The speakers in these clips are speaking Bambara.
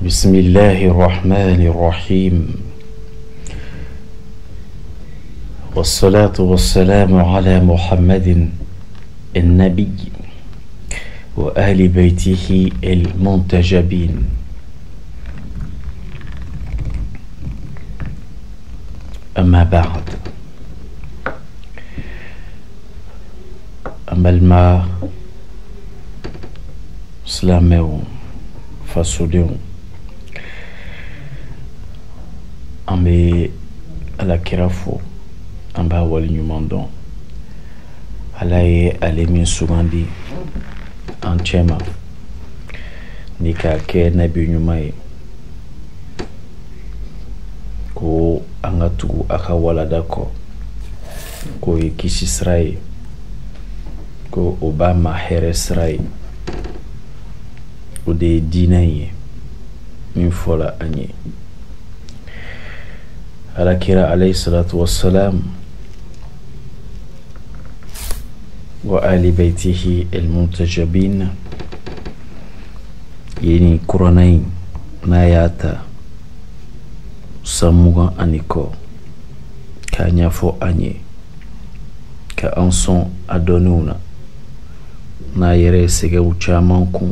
بسم الله الرحمن الرحيم والصلاة والسلام على محمد النبي وأهل بيته المنتجبين. أما بعد، أما الماء سلامه فاسوليون ambe ala kirafo amba wali nyumandon alaye alemi sugandi anchema nika ke nabi nyumai ko angatu aka wala dako ko ikisi srai ko obama here srai o de dinaye min fola anye على كرا عليه الصلاة والسلام وآل بيته المنتجبين يعني كورانين ناياتا سموغا أنيكو كانيافو أني كأنصون أدونونا نايري سيغا وچامانكو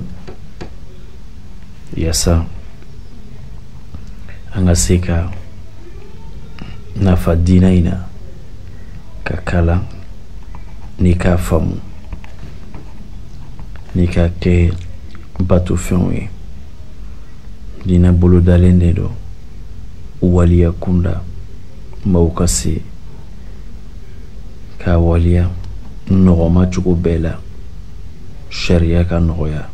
يسا أنغسيكا nafa dinaina kakala nika famu nika ke batu fenwe dina bolo dalende do walia kunda maukasi ka walia nogoma chuko bela sharia ka noya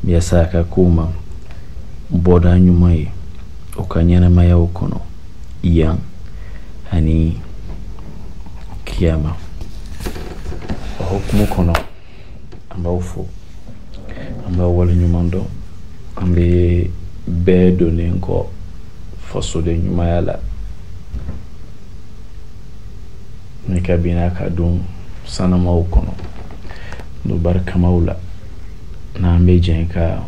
biasa ka kuma boda nyumai okanyana maya ukono iya hani kiyama hukumu kono amba ufo amba wali nyumando ambe bedo nenko fasode nyuma yala nikabina kadum sana maukono do barka maula na ambe jenka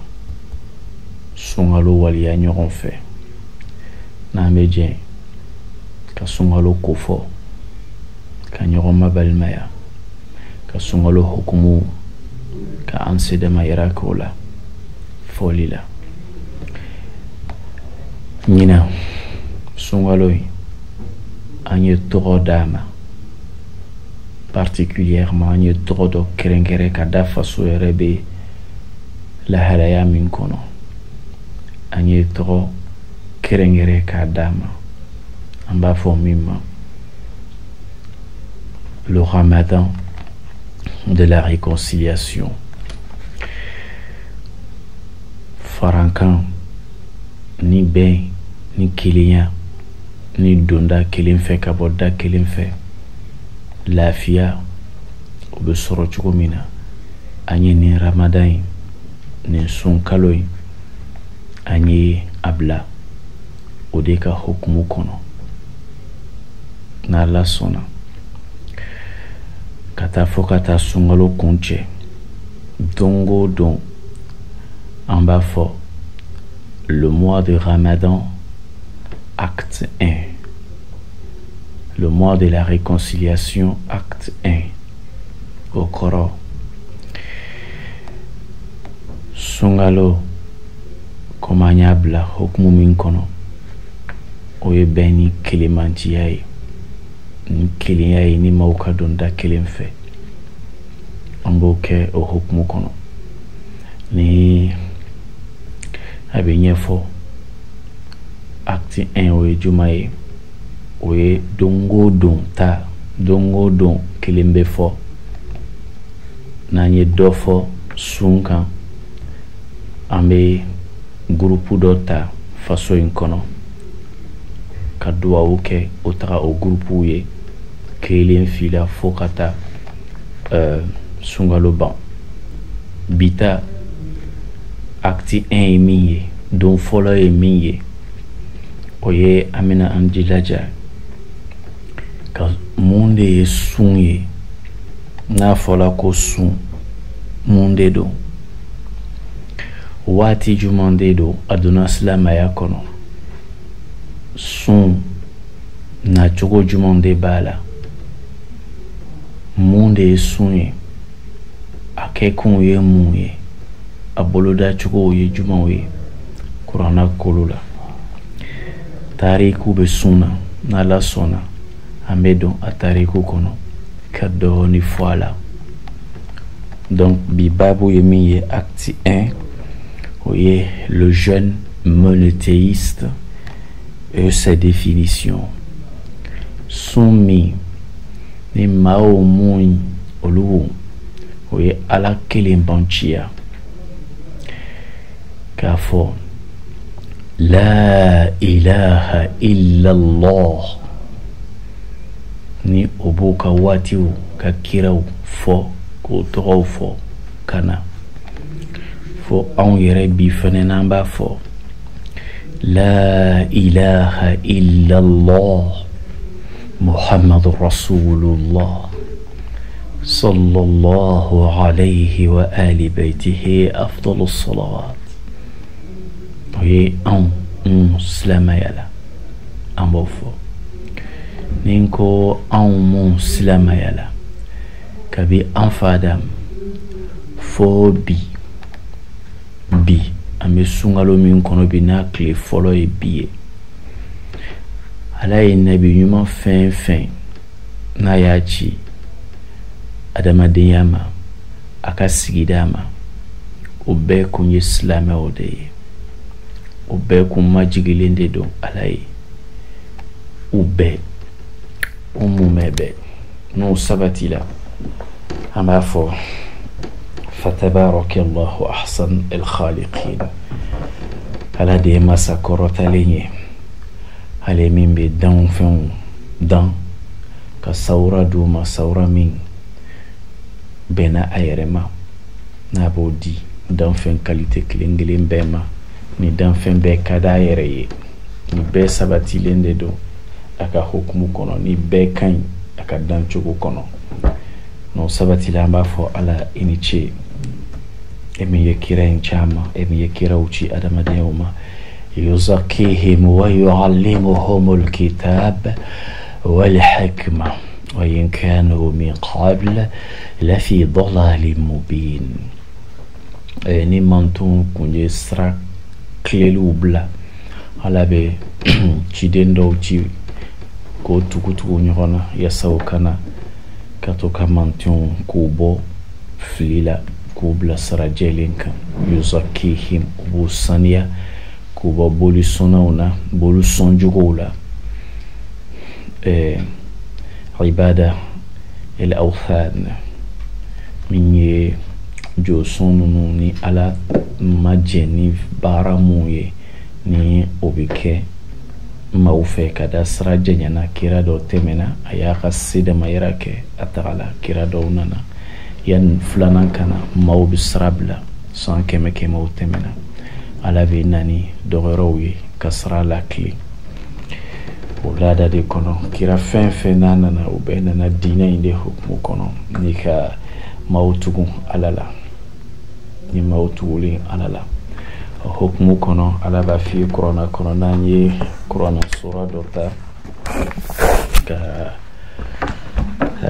sungalo wali ya nyoron fe na ambe jen ka sungalo kofo ka nyogoma balmaya ka sungalo hukumu ka ansida mayra kola folila nina sungalo anye toro dama particulièrement anye toro do kerengere ka dafa soerebe la halaya min kono anye toro kerengere ka dama amba formima le Ramadan de la réconciliation. Farankan ni ben ni kiliya ni donda kilin fe ka bodda kilin fe lafiya o be soro cogo mina anye ni Ramadan ni sun kaloy anye abla o de ka hukumu kono na la sona kata fokata sungalo kunche dongo don en bas fort le mois de Ramadan acte 1, le mois de la réconciliation acte 1 au Coran sungalo komanyabla hukmu minkono oye beni kilimantiai ni kiliyai ni mauka donda kilimfe amboke o hukmu kono ni abinyefo acte 1 oye jumaye oye dongo don ta dongo don kilimbe fo n'an ye dɔ fɔ sun kan an bɛ gurupu dɔ ta faso in kɔnɔ ka duwawu kɛ o taga o gurupuw ye kelen fila fo ka taa sunkalo ban bita acte 1 ye min ye don fɔlɔ ye min ye o ye an bɛna an jilaja ka mun de ye sun ye n'a fɔla ko sun mun de don waati juman de don a donna silamɛya kɔnɔ sun nacogo juman de b'a la mun de ye sun ye a kɛkun ye mun ye a bolodacogow ye jumanw ye kuranna kolo la tariku bɛ sun na n'Ala sɔnna an bɛ don a tariku kɔnɔ ka dɔɔni fɔ a la donc bi babu ye min ye acte 1 o ye le jeune monothéiste et ses définitions sun min ni maaw mun olu o ye Ala kelen banciya k'a fɔ la ilaha illallah ni o b'o ka waatiw ka kiraw fɔ k'o tɔgɔw fɔ ka na fo anw yɛrɛ bi fɛnɛ n'an b'a fɔ la ilaha illallah muhammadu rasulullah sallallahu alayhi wa ali baytihi afdalu salawat o ye anw silamɛya la an b'o fɔ ni n ko anw mun silamɛya la kabi an fa Adam fo bi an bɛ sunkalo min kɔnɔ bi n'a tile fɔlɔ ye bi ye Ala ye nabi ɲuman fɛn fɛn n'a y'a ci adamadenya ma a ka sigida ma o bɛɛ kun ye silamɛw de ye o bɛɛ kun majigilen de don Ala ye u bɛɛ o mumɛ bɛɛ n'o sabatila an b'a fɔ fatabarakallahu ahsan al-khaliqin Ala de ye masa kɔrɔtalen ye ale min bɛ danfɛnw dan ka sawura d'u ma sawura min bɛnna a yɛrɛ ma n'a b'o di danfɛn kalite kelen kelen bɛɛ ma ni danfɛn bɛɛ ka d'a yɛrɛ ye ni bɛɛ sabatilen de don a ka hukumu kɔnɔ ni bɛɛ ka ɲi a ka dancogo kɔnɔ n'o sabatila an b'a fɔ Ala i ni ce e min ye kira in caman e min ye kiraw ci adamadenyaw ma yuzakihim wa yuallimuhumul kitab wal hikma wa in kanu min qabl lafi dalalin mubin ni mantun kun ye sira kileliw bila Ala bɛ ciden dɔw ci k'o tugutugu ɲɔgɔn na yasa u kana ka to ka mantunw k'u bɔ fili la k'u bila sira jɛlen kan yuzakihim u b'u saniya k'u bɔ boli sɔnnaw na boli sɔnjuguw la ibada el awthan min ye jɔsɔn ninnu ni Ala ma jɛ ni baara mun ye ni o bɛ kɛ maaw fɛ ka da sira jɛɲana kira dɔ tɛmɛna a y'a ka se damayira kɛ a tagala kira dɔw nana yani filanan kana maaw bɛ sira bila san kɛmɛ kɛmɛw tɛmɛna Ala bɛ na ni dɔgɔyɔrɔw ye ka sira lakile o laada de kɔnɔ kira fɛn fɛn n'a nana o bɛɛ nana diinɛ in de hukumu kɔnɔ ni ka maaw tugu Ala la ni maaw tugulen Ala la o hukumu kɔnɔ Ala b'a f'i kuranna kɔnɔ n'an ye kuranna sura dɔ ta ka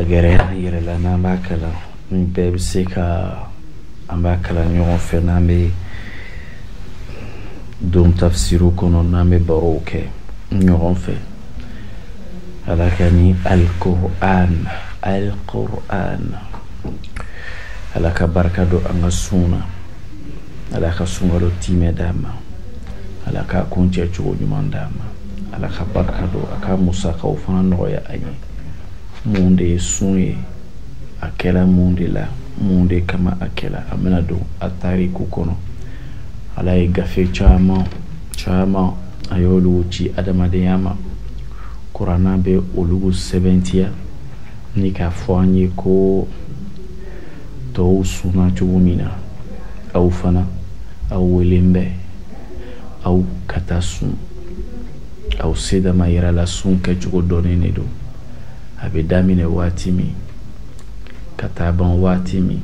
gɛrɛ an yɛrɛ la n'an b'a kalan ni bɛɛ bɛ se ka an b'a kalan ɲɔgɔn fɛ n'an bɛ don tafsiru kɔnɔ n'an bɛ barow kɛ ɲɔgɔn fɛ Ala ka ni al-Qur'an Ala ka barika don an ka sunna Ala ka sunkalo timɛ d'a ma Ala ka kuncɛ cogo ɲuman d'a ma Ala ka barika don a ka musakaw fana nɔgɔya an ye mun de ye sun ye a kɛla mun de la mun de kama a kɛla a bɛna don a tariku kɔnɔ. Ala ye gafe caman a y'olu ci adamadenya ma. Kuranna bɛ olu sɛbɛntiya ni k'a fɔ an ye ko tɔw sunna cogo min na, aw fana aw welen bɛ aw ka taa sun. Aw se dama yira la sun kɛcogo dɔnnen de don. A bɛ daminɛ waati min ka taa ban waati min,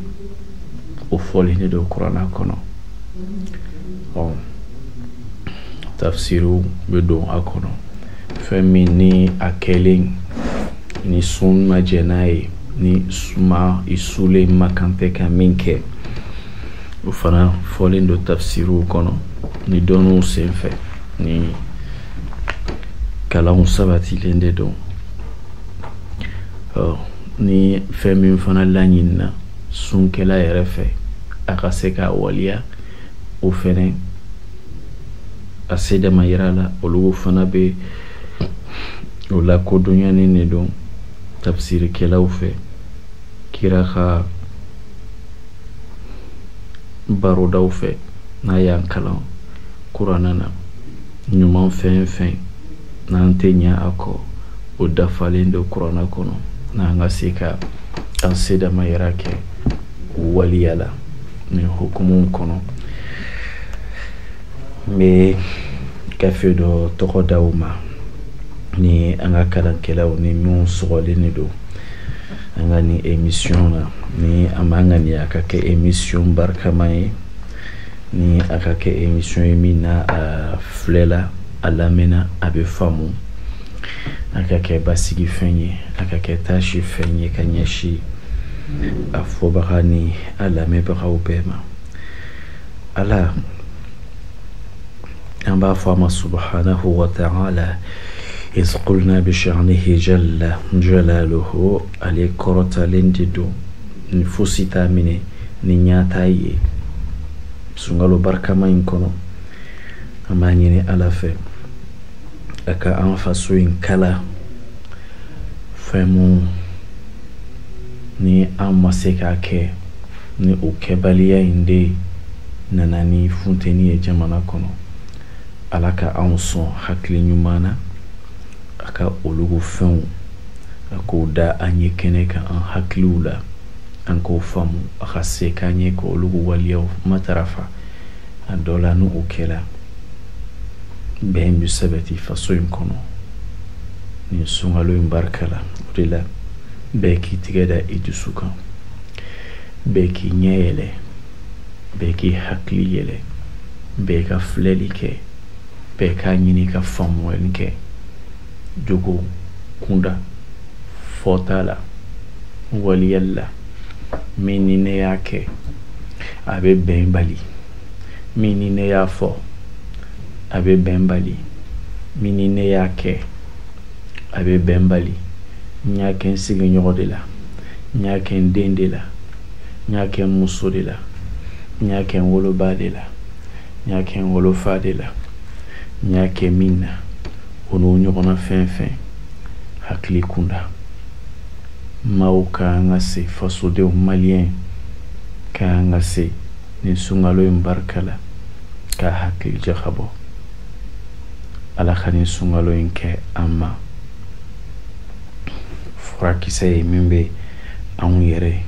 o fɔlen de don kuranna kɔnɔ. Tafsiriw bɛ don a kɔnɔ. Fɛn min ni a kɛlen ni sun ma jɛ n'a ye, ni suma i sulen man kan tɛ ka min kɛ, o fana fɔlen don tafsiriw kɔnɔ ni dɔnniw senfɛ, ni kalanw sabatilen de don. Ni fɛn min fana laɲinina sunkɛla yɛrɛ fɛ a ka se k'a waliya, o fɛnɛ a se dama yira la olu fana bɛ o la kodɔnyanen de don tafsirikɛlaw fɛ. Kira ka barodaw fɛ n'a y'an kalan kuranna na, ɲuman fɛn fɛn n'an tɛ ɲɛ a kɔ, o dafalen don kuranna kɔnɔ. N'an ka se ka an se dama yira kɛ waliya la nin hukumu kɔnɔ. N bɛ gafe dɔ tɔgɔ d'aw ma ni an ka kalankɛlaw ni minnu sɔgɔlen don an ka nin émission na. Ni an b'an ŋaniya a ka kɛ émission barikama ye, ni a ka kɛ émission ye min na a filɛla, a lamɛnna, a bɛ faamu, a ka kɛ basigi fɛn ye, a ka kɛ tasi fɛn ye ka ɲɛsin a fɔbaga ni a lamɛnbagaw bɛɛ ma. Ala, an b'a fɔ a ma subhanahu wa ta'ala, إذ قلنا بشأنه جل جلاله. Ale kɔrɔtalen de don, ni fosi t'a minɛ ni ɲa t'a ye. Sunkalo barikama in kɔnɔ an b'a ɲini Ala fɛ a ka an faso in kala fɛn mun ni an ma se k'a kɛ, ni o kɛbaliya in de nana ni funteni ye jamana kɔnɔ. Ala ka anw sɔn hakili ɲuman na, a ka olu fɛnw a k'o da an ye kɛnɛ kan an hakiliw la, an k'o faamu, a ka se k'an ye k'olu waliyaw matarafa. A dɔ la ni o kɛla, bɛn bɛ sabati faso in kɔnɔ nin sunkalo in barika la. O de la bɛɛ k'i tigɛ da i dusu kan, bɛɛ k'i ɲɛ yɛlɛ, bɛɛ k'i hakili yɛlɛ, bɛɛ ka filɛli kɛ, bɛɛ k'a ɲini ka faamuyali kɛ. Jogo kunda fɔta la, waliyali la, min ni ne y'a kɛ a bɛ bɛn bali, min ni ne y'a fɔ a bɛ bɛn bali, min ni ne y'a kɛ a bɛ bɛn bali. N y'a kɛ n sigiɲɔgɔn de la, n y'a kɛ n den de la, n y'a kɛ n muso de la, n y'a kɛ n woloba de la, n y'a kɛ n wolofa de la, n y'a kɛ min na, o n'o ɲɔgɔnna fɛn fɛn hakili kunda. Maaw k'an ka se, fasodenw maliyɛn k'an ka se nin sunkalo in barika la k'a hakili jakabɔ. Ala ka nin sunkalo in kɛ an ma furakisɛ ye min bɛ anw yɛrɛ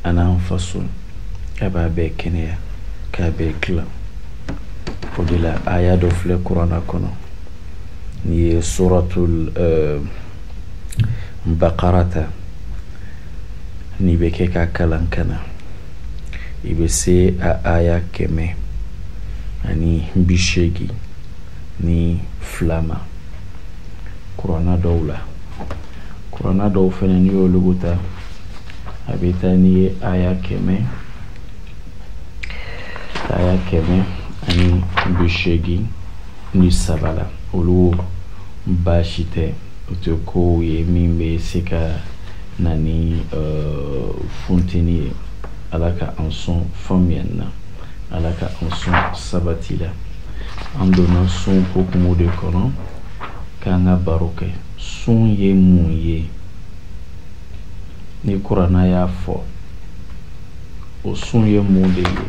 an'an faso k'a b'a bɛɛ kɛnɛya, k'a bɛɛ dilan. O de la aya dɔ filɛ kuranna kɔnɔ, ni ye suratul Baqara ta, n'i bɛ kɛ ka kalan kana, i bɛ se a aya 182 ma. Kuranna dɔw la, kuranna dɔw fɛnɛ n'i y'olu ta a bɛ taa n'i ye aya 183 la. Olu baasi tɛ, o tɛ kow ye min bɛ se ka na ni funteni ye. Ala ka an sɔn faamuyali la, Ala ka an sɔn sabati la. An donna sun hukumu de kɔnɔ k'an ka baro kɛ. Sun ye mun ye? Ni kuranna y'a fɔ o sun ye mun de ye,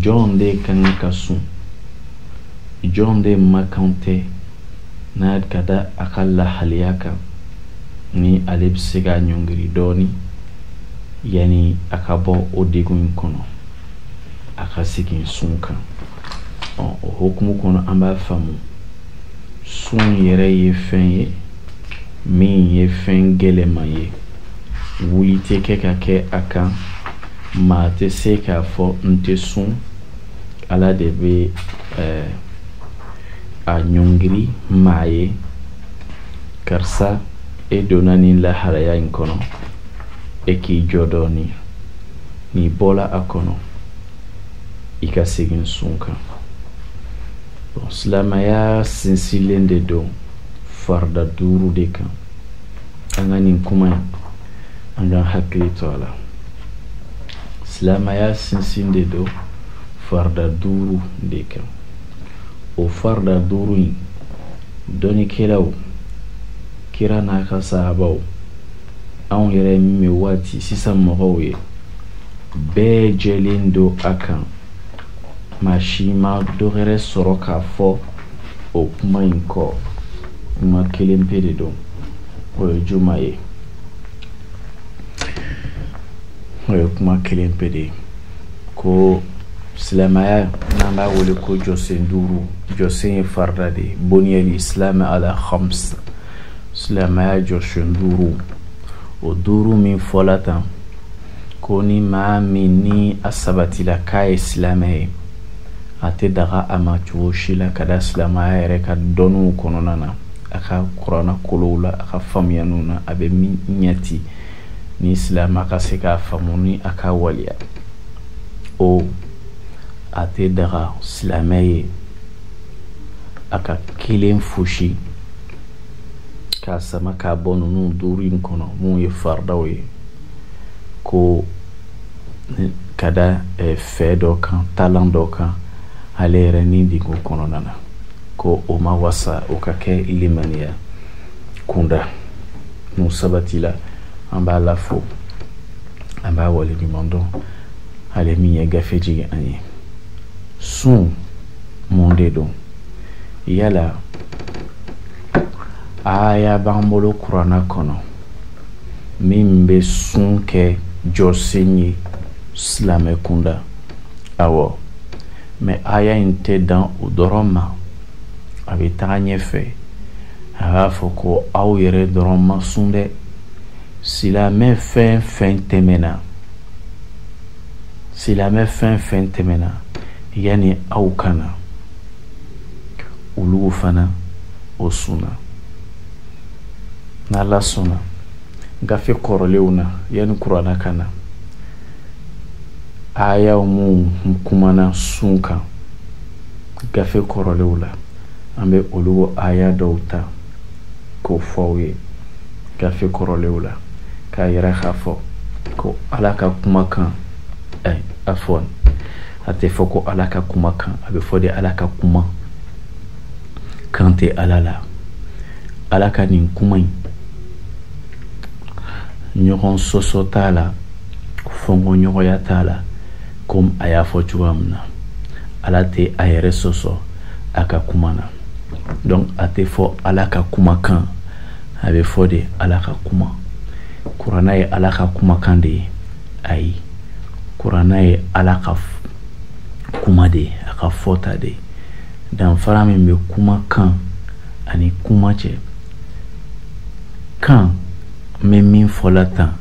jɔn de kan ka sun, jɔn de makan tɛ n'a ka da a ka lahaliya kan ni ale bɛ se ka ɲɔngiri dɔɔni yani a ka bɔ o degun in kɔnɔ a ka segin sun kan. O hukumu kɔnɔ an b'a faamu sun yɛrɛ ye fɛn ye min ye fɛn gɛlɛman ye, wuli tɛ kɛ ka kɛ a kan, maa tɛ se k'a fɔ n tɛ sun, Ala de bɛ a ɲɔngiri maa ye, karisa e donna nin lahalaya in kɔnɔ, e k'i jɔ dɔɔni, n'i bɔra a kɔnɔ i ka segin sun kan. Silamɛya sinsinlen de don farida 5 de kan. An ka nin kuma in an ka hakili to a la. Silamɛya sinsin de don farida 5 de kan. O farida 5 in dɔnnikɛlaw, kira n'a ka sahabaw, anw yɛrɛ min bɛ waati sisan mɔgɔw ye, bɛɛ jɛlen don a kan. Maa si ma dɔ wɛrɛ sɔrɔ k'a fɔ o kuma in kɔ. Kuma kelen pe de don, o ye juma ye. O ye kuma kelen pe de ye, ko silamɛya n'an b'a wele ko jɔsen 5, jɔsen ye farida de ye. Buniyal islam ala khams, silamɛya jɔsen 5. O 5 min fɔla tan, ko ni maa min ni a sabatila k'a ye silamɛ ye, a tɛ daga a ma cogo si la ka da silamɛya yɛrɛ ka dɔnniw kɔnɔna na, a ka kuranna kolow la, a ka faamuyaniw na, a bɛ min ɲɛti ni silamɛ ka se k'a faamu ni a ka waliya. O a tɛ daga silamɛ ye a ka kelen fosi k'a sama k'a bɔ ninnu 5 in kɔnɔ mun ye faridaw ye, ko ka da fɛ dɔ kan, talan dɔ kan, ale yɛrɛ ni digo kɔnɔna na, ko o ma wasa o ka kɛ limaniya kunda. N'o sabatila an b'a la fo, an b'a waleɲuman dɔn, ale min ye gafe jigin an ye. Sun mun de don? Yala aya b'an bolo kuranna kɔnɔ min bɛ sun kɛ jɔsen ye silamɛ kunda? Awɔ, mais aya in tɛ dan o dɔrɔn ma, a bɛ taga ɲɛfɛ. A b'a fɔ ko aw yɛrɛ dɔrɔn ma sun dɛ, silamɛ fɛn fɛn tɛmɛna, silamɛ fɛn fɛn tɛmɛna yani aw kana, olu fana o sunna. N'Ala sɔnna gafe kɔrɔlenw na yani kuranna ka na, ayaw mun kumana sun kan gafe kɔrɔlenw la, an bɛ olu aya dɔw ta k'o fɔ aw ye gafe kɔrɔlenw la, k'a yira k'a fɔ ko Ala ka kumakan, afwan, a tɛ fɔ ko Ala ka kumakan, a bɛ fɔ de Ala ka kuma kan tɛ Ala la. Ala ka nin kuma in ɲɔgɔn sɔsɔ t'a la, fɔnkɔɲɔgɔnya t'a la, comme a y'a fɔ cogoya min na. Ala tɛ a yɛrɛ sɔsɔ a ka kuma na, donc a tɛ fɔ Ala ka kumakan, a bɛ fɔ de Ala ka kuma. Kuranna ye Ala ka kumakan de ye? Ayi, kuranna ye Ala ka kuma de ye, a ka fɔta de ye. Danfara min bɛ kumakan ani kuma cɛ, kan mɛ min fɔla tan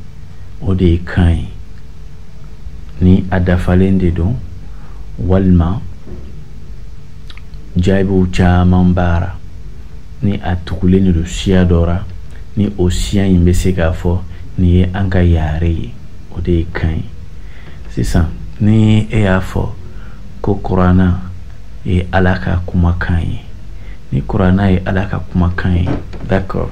o de ye kan ye, ni a dafalen de don walima jaabiw caman baara, ni a tugulen de don siya dɔ ra, ni o siya in bɛ se k'a fɔ nin ye an ka yare ye, o de ye kan ye. Sisan ni e y'a fɔ ko kuranna ye Ala ka kumakan ye, ni kuranna ye Ala ka kumakan ye, d'accord,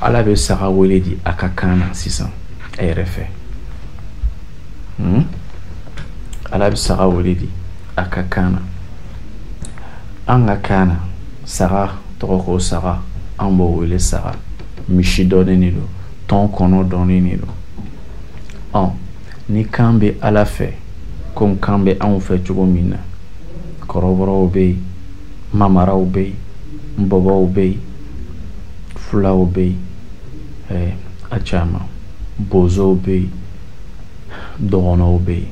Ala bɛ saga wele di a ka kan na sisan e yɛrɛ fɛ. Ala bɛ saga wele di a ka kan na. An ka kan na saga tɔgɔ ko saga, an b'o wele saga. Misi dɔɔnin de don, tɔn kɔnɔ dɔɔnin de don. ni kan bɛ Ala fɛ comme kan bɛ anw fɛ cogo min na, kɔrɔbɔrɔw bɛ yen, mamaraw bɛ yen, bɔbɔw bɛ yen, fulaw bɛ yen, a caman, bozow bɛ yen, dɔgɔnɔw bɛ yen,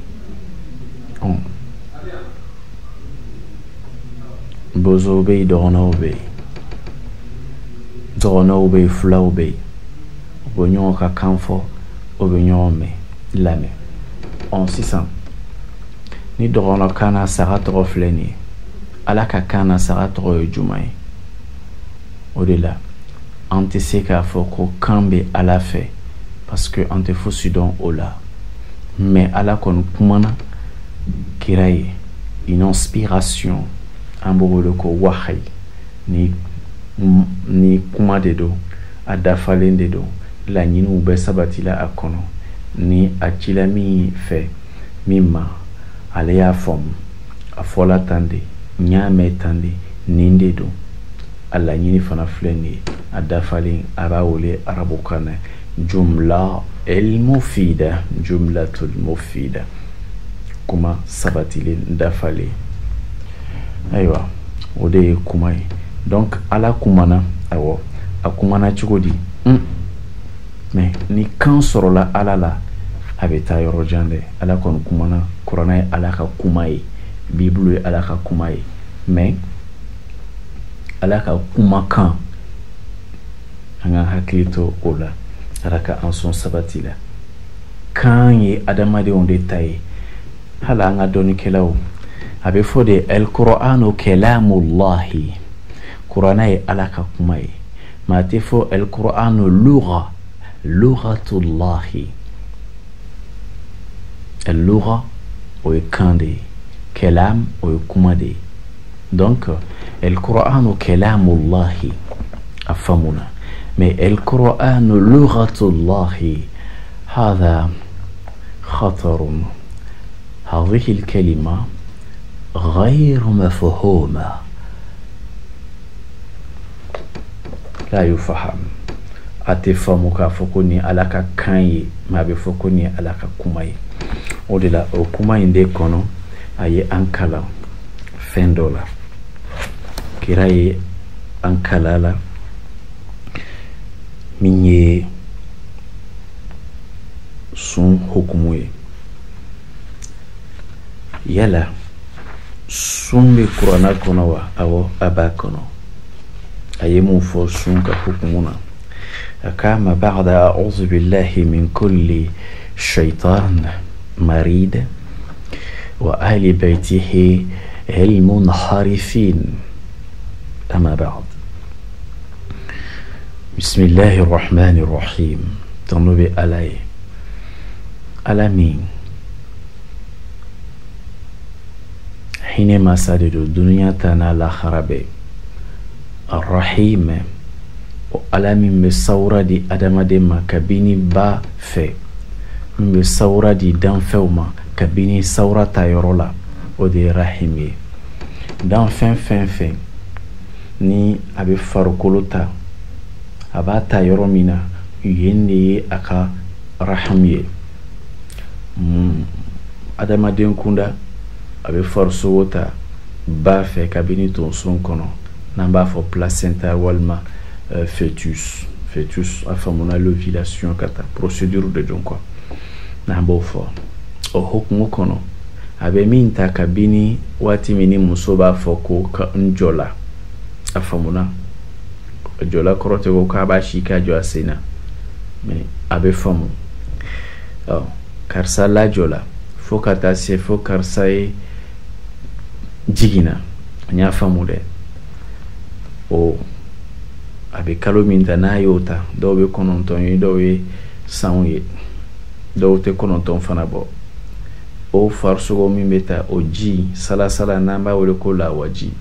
bozow bɛ yen, dɔgɔnɔw bɛ yen, dɔgɔnɔw bɛ yen, fulaw bɛ yen, u bɛ ɲɔgɔn ka kan fɔ, u bɛ ɲɔgɔn mɛn lamɛn. Sisan ni dɔgɔnɔ kan na saga tɔgɔ filɛ nin ye, Ala ka kan na saga tɔgɔ ye jumɛn ye? O de la an tɛ se k'a fɔ ko kan bɛ Ala fɛ parce que an tɛ fosi dɔn o la, mais Ala kɔni kumana kira ye, une inspiration, an b'o wele ko wahayi, ni kuma de don, a dafalen de don, laɲiniw bɛɛ sabatila a kɔnɔ, ni a cila min fɛ min ma ale y'a faamu, a fɔla tan de, n y'a mɛn tan de, nin de don, a laɲini fana filɛ nin ye, a dafalen a b'a wele arabukan na jumla el-mufida, jumlatul mufida, kuma sabatilen dafalen. Ayiwa, o de ye kuma ye. Donc Ala kumana, awɔ, a kumana cogo di? Mais ni kan sɔrɔla Ala la, a bɛ taa yɔrɔ jan dɛ. Ala kɔni kumana, kuranɛ ye Ala ka kuma ye, Bible ye Ala ka kuma ye, mais Ala ka kumakan an ka hakili to o la, Ala ka an sɔn sabati la. Kan ye adamadenw de ta ye, hali an ka dɔnnikɛlaw a bɛ fɔ de el-Qur'anu kalamullahi, kuranɛ ye Ala ka kuma ye, mais a tɛ fɔ el-Qur'anu lugha, lughatullahi. El-lugha o ye kan de ye, kalam o ye kuma de ye. Donc el-Qur'anu kalamullahi a faamuna, mais el-Qur'anu lughatullahi هذا خطر. هذه الكلمة غير مفهومة، لا يفهم. أتفهم كافكوني على كاي ما بفكوني على كوماي. ودلا كوماي دي كونو أي أنكلا فندولا كراي أنكلا لا مني sun hukumu ye. Yala sun bɛ kuranna kɔnɔ wa? Awɔ, a b'a kɔnɔ. A ye mun fɔ sun ka hukumu na? A ka ma ba'da a'udhu billahi min kulli shaytan marid wa ahli baytihi al-munharifin. Amma ba'd. Bismillahir rahmanir rahim. Tanu bi alay. Alamin hine masade do dunya tana la kharabe arrahim o alamin be sawra di adamade ma kabini ba fe be sawra di dan fewma kabini sawra ta yorola o de rahim dan fen ni abe farukolota abata yoromina yende aka rahim adamaden kunda a bɛ farisogo ta ba fɛ kabini tonson kɔnɔ n'an b'a fɔ placenta walima fœtus a faamuna l'ovulation ka taa procédure de don quoi n'an b'o fɔ o hukumu kɔnɔ a bɛ min ta kabini waati min ni muso b'a fɔ ko ka n jɔla a faamuna jɔla kɔrɔ tɛ ko k'a b'a si k'a jɔ a sen na mais a bɛ faamu karisa lajɔla fo ka taa se fo karisa ye jigina, n y'a faamu dɛ. O a bɛ kalo min ta n'a y'o ta, dɔw bɛ 9 ye, dɔw ye 10 ye, dɔw tɛ 9 fana bɔ. O farisogo min bɛ ta o ji salasala n'an b'a wele ko lawaji,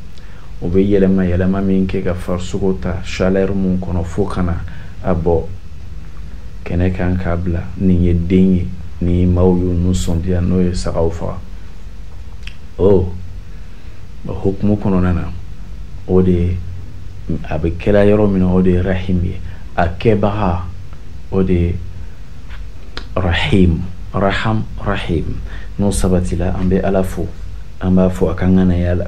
o bɛ yɛlɛma min kɛ ka farisogo ta chaleur mun kɔnɔ fo kana a bɔ kɛnɛ kan k'a bila. Nin ye den ye, ni maaw y'u nisɔndiya n'o ye sagaw faga. O hukumu kɔnɔna na o de a bɛ kɛla yɔrɔ min na o de ye rahim ye, a kɛbaga o de ye rahim raham rahim no sabatila ambe alafu amba fo akangana yala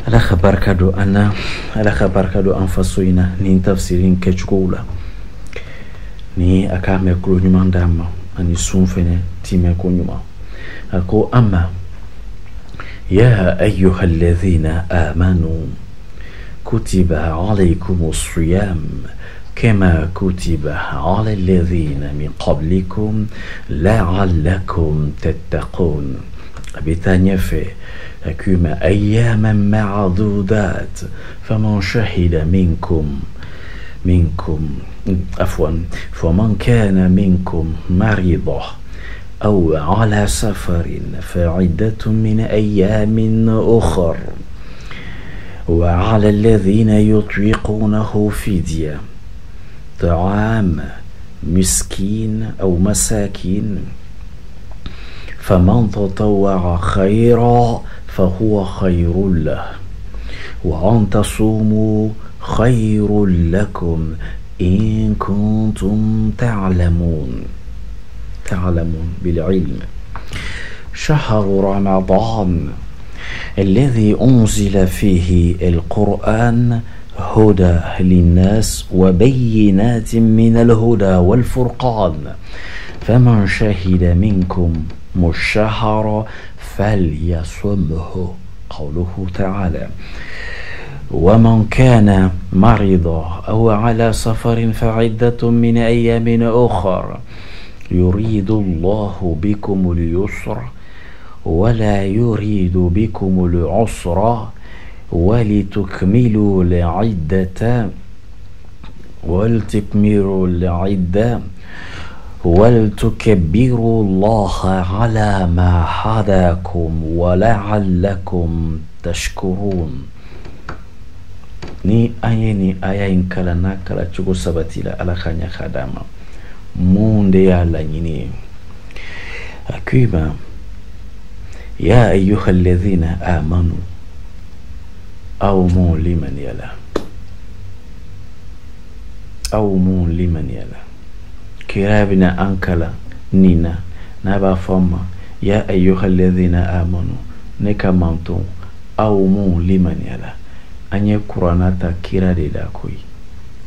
ala khabarkado ana ala khabarkado anfasoina ni tafsirin kechkula ni akame kulu nyumandama ani sunfene time ko nyuma ako amma يا أيها الذين آمنوا كتب عليكم الصيام كما كتب على الذين من قبلكم لعلكم تتقون بثانية في كما أياما معدودات فمن شهد فمن كان منكم مريضا أو على سفر فعدة من أيام أخر وعلى الذين يطيقونه فدية طعام مسكين أو مساكين فمن تطوع خيرا فهو خير له وأن تصوموا خير لكم إن كنتم تعلمون بالعلم شهر رمضان الذي أنزل فيه القرآن هدى للناس وبينات من الهدى والفرقان فمن شهد منكم الشهر فليصمه قوله تعالى ومن كان مريضا أو على سفر فعدة من أيام أخر يريد الله بكم اليسر ولا يريد بكم العسر ولتكملوا العدة ولتكبروا الله على ما هداكم ولعلكم تشكرون ni aya inkala nakala chugo sabatila ala khanya khadama monde ya la nyini akiba ya ayuha alladhina amanu awmu liman yala kirabina ankala nina naba fama ya ayuha alladhina amanu nekamantu awmu liman yala anye kuranata kira de da koyi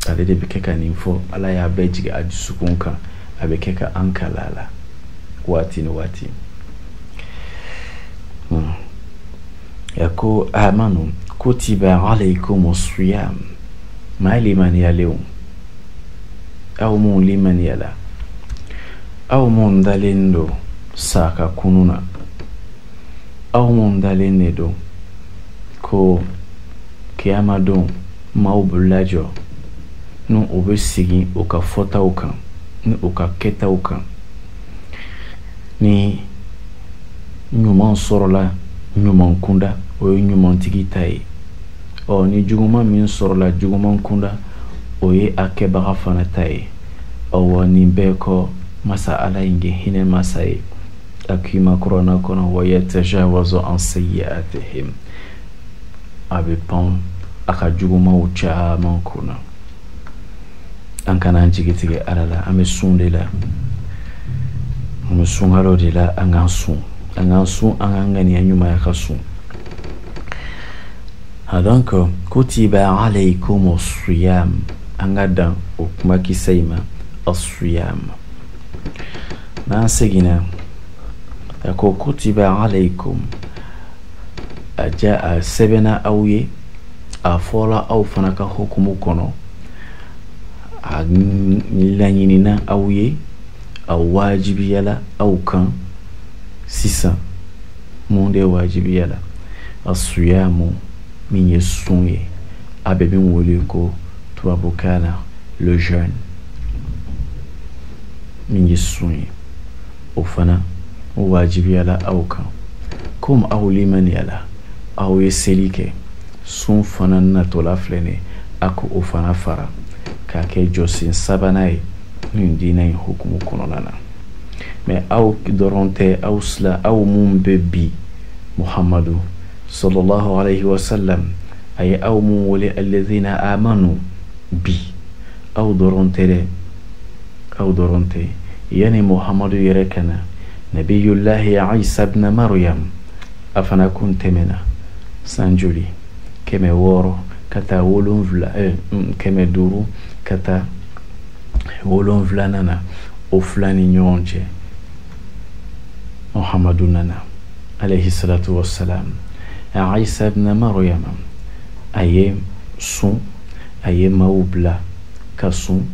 ale de bikeka ninfo ala ya bejiga adisukunka abekeka ankalala wati yako amanu kutiba alaykumus siyam ma liman yalum aw mun liman yala aw mun dalendo saka kununa aw mun dalendo ko kiyama don maaw bulajo no obesigi oka fota okan ni oka keta okan ni nyuman sorola nyuman kunda o nyuman tigitai o ni juguma min sorola juguman kunda o ye akeba fana tai o ni beko masa ala inge hine masai akima corona kono wa yatajawazu an sayyi'atihim abipon aka juguma ucha mankuna ankana njigitige alala amesunde la amesunhalo de la angansu angangani anyuma yakasu hadanko kutiba alaykumus siyam angada okuma kisaima as-siyam na segina yako kutiba alaykum aja sebena awye afola aw fanaka hukumu kono lanyinina awye aw wajibi yala aw kan sisa monde wajibi yala as-siyamu min yesunye abebe wole ko tuabukana le jeûne min yesunye ofana wajibi yala aw kan comme aw liman yala aw yeselike sun fana na tola flene ako ofana fara ka ke josin sabanae ndina in hukumu kononana mais aw doronte awsla aw mum bebi muhammadu sallallahu alayhi wa sallam ay aw mum wali alladhina amanu bi aw doronte yani muhammadu yɛrɛ kana nabiyullahi isa ibn maryam a fana kun tɛmɛna san joli 600 ka taa 7 ka taa 7 nana o fila ni ɲɔgɔn cɛ muhammadu nana alayhi salatu wassalam. Isa ibn maryam a ye sun a ye maaw bila ka sun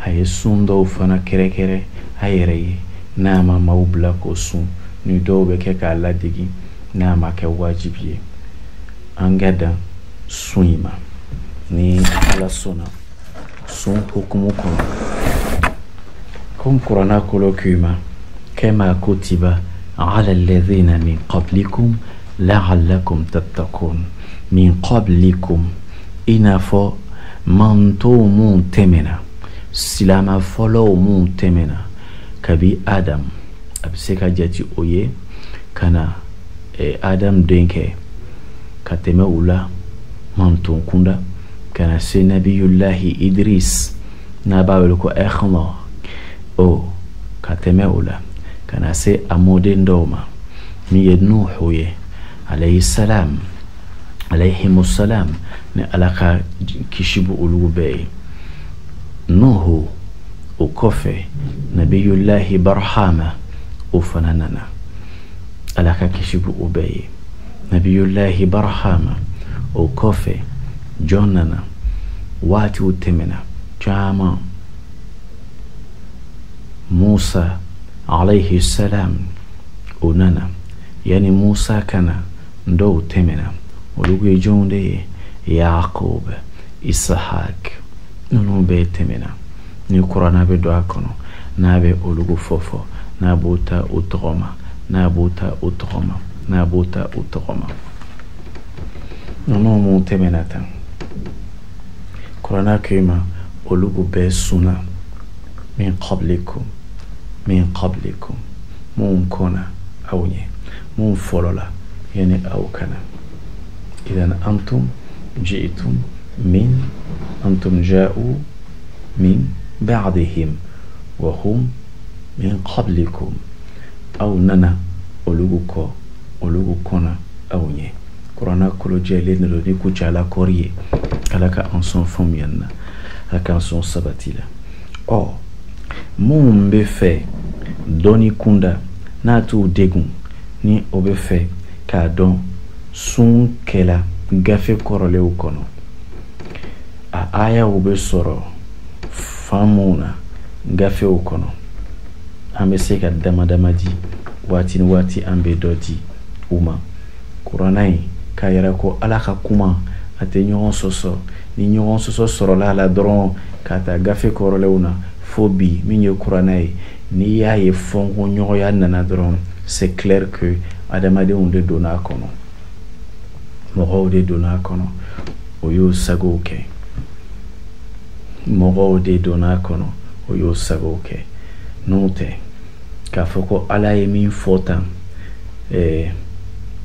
a ye sun dɔw fana kɛrɛkɛrɛ a yɛrɛ ye n'a ma maaw bila k'o sun ni dɔw bɛ kɛ k'a ladegi n'a ma kɛ wajibi ye. An ka dan sun in ma ni ala sɔnna sun hukumu kɔnɔ comme kuranna kolo k'i ma kama kutiba ala alladhina min qablikum la'allakum tattaqun. Min qablikum i n'a fɔ mantow mun tɛmɛna silama fɔlɔw mun tɛmɛna kabi adam a bɛ se ka jate o ye ka na adam denkɛ ka tɛmɛ u la manton kunda ka na se nabiyullahi idris n'a b'a wele ko Enoch o ka tɛmɛ o la ka na se a mɔden dɔw ma min ye nuhu ye alayhi salam alayhimussalam ni ala ka kisi bɛ olu bɛɛ ye. nuhu o kɔfɛ nabiyullahi barhama o fana nana ala ka kisi bɛ o bɛɛ ye. nabiyullahi barhama o kɔfɛ jɔn nana waatiw tɛmɛna caman. musa alayhi salam o nana yani musa kana dɔw tɛmɛna olu ye jɔnw de ye yaqub ishaq ninnu bɛɛ tɛmɛna ni kuranna bɛ don a kɔnɔ n'a bɛ olu fɔfɔ n'a b'o ta o tɔgɔma n'a b'o ta o tɔgɔma n'a b'o ta o tɔgɔma ninnu mun tɛmɛna tan kuranna k'i ma olu bɛɛ sunna min qablikum mun kɔnna aw ɲɛ mun fɔlɔ la yani aw kana. إذن أنتم جاءوا من بعدهم وهم من قبلكم أو ننا أولوغو كونا أو ني كورانا كولو جيلين لوني كوجالا كوريه كالاكا أنسون فوميانا لكا أنسون سباتيلا أو مون بفي دوني كوندا ناتو ديغون ni obefe ka don sun kɛla gafe kɔrɔlenw kɔnɔ a ayaw bɛ sɔrɔ faamuw na gafew kɔnɔ an bɛ se ka damadama di waati ni waati an bɛ dɔ di u ma kuranna in k'a yɛrɛ ko ala ka kuma a tɛ ɲɔgɔn sɔsɔ ni ɲɔgɔn sɔsɔ sɔrɔla a la dɔrɔn ka taa gafe kɔrɔlenw na fo bi min ye kuranna ye n'i y'a ye fɔnko ɲɔgɔnya nana dɔrɔn c'est clair que adamadenw de donna a kɔnɔ mɔgɔw de donna a kɔnɔ o y'o sagow kɛ mɔgɔw de donna a kɔnɔ o y'o sagow kɛ n'o tɛ k'a fɔ ko ala ye min fɔ tan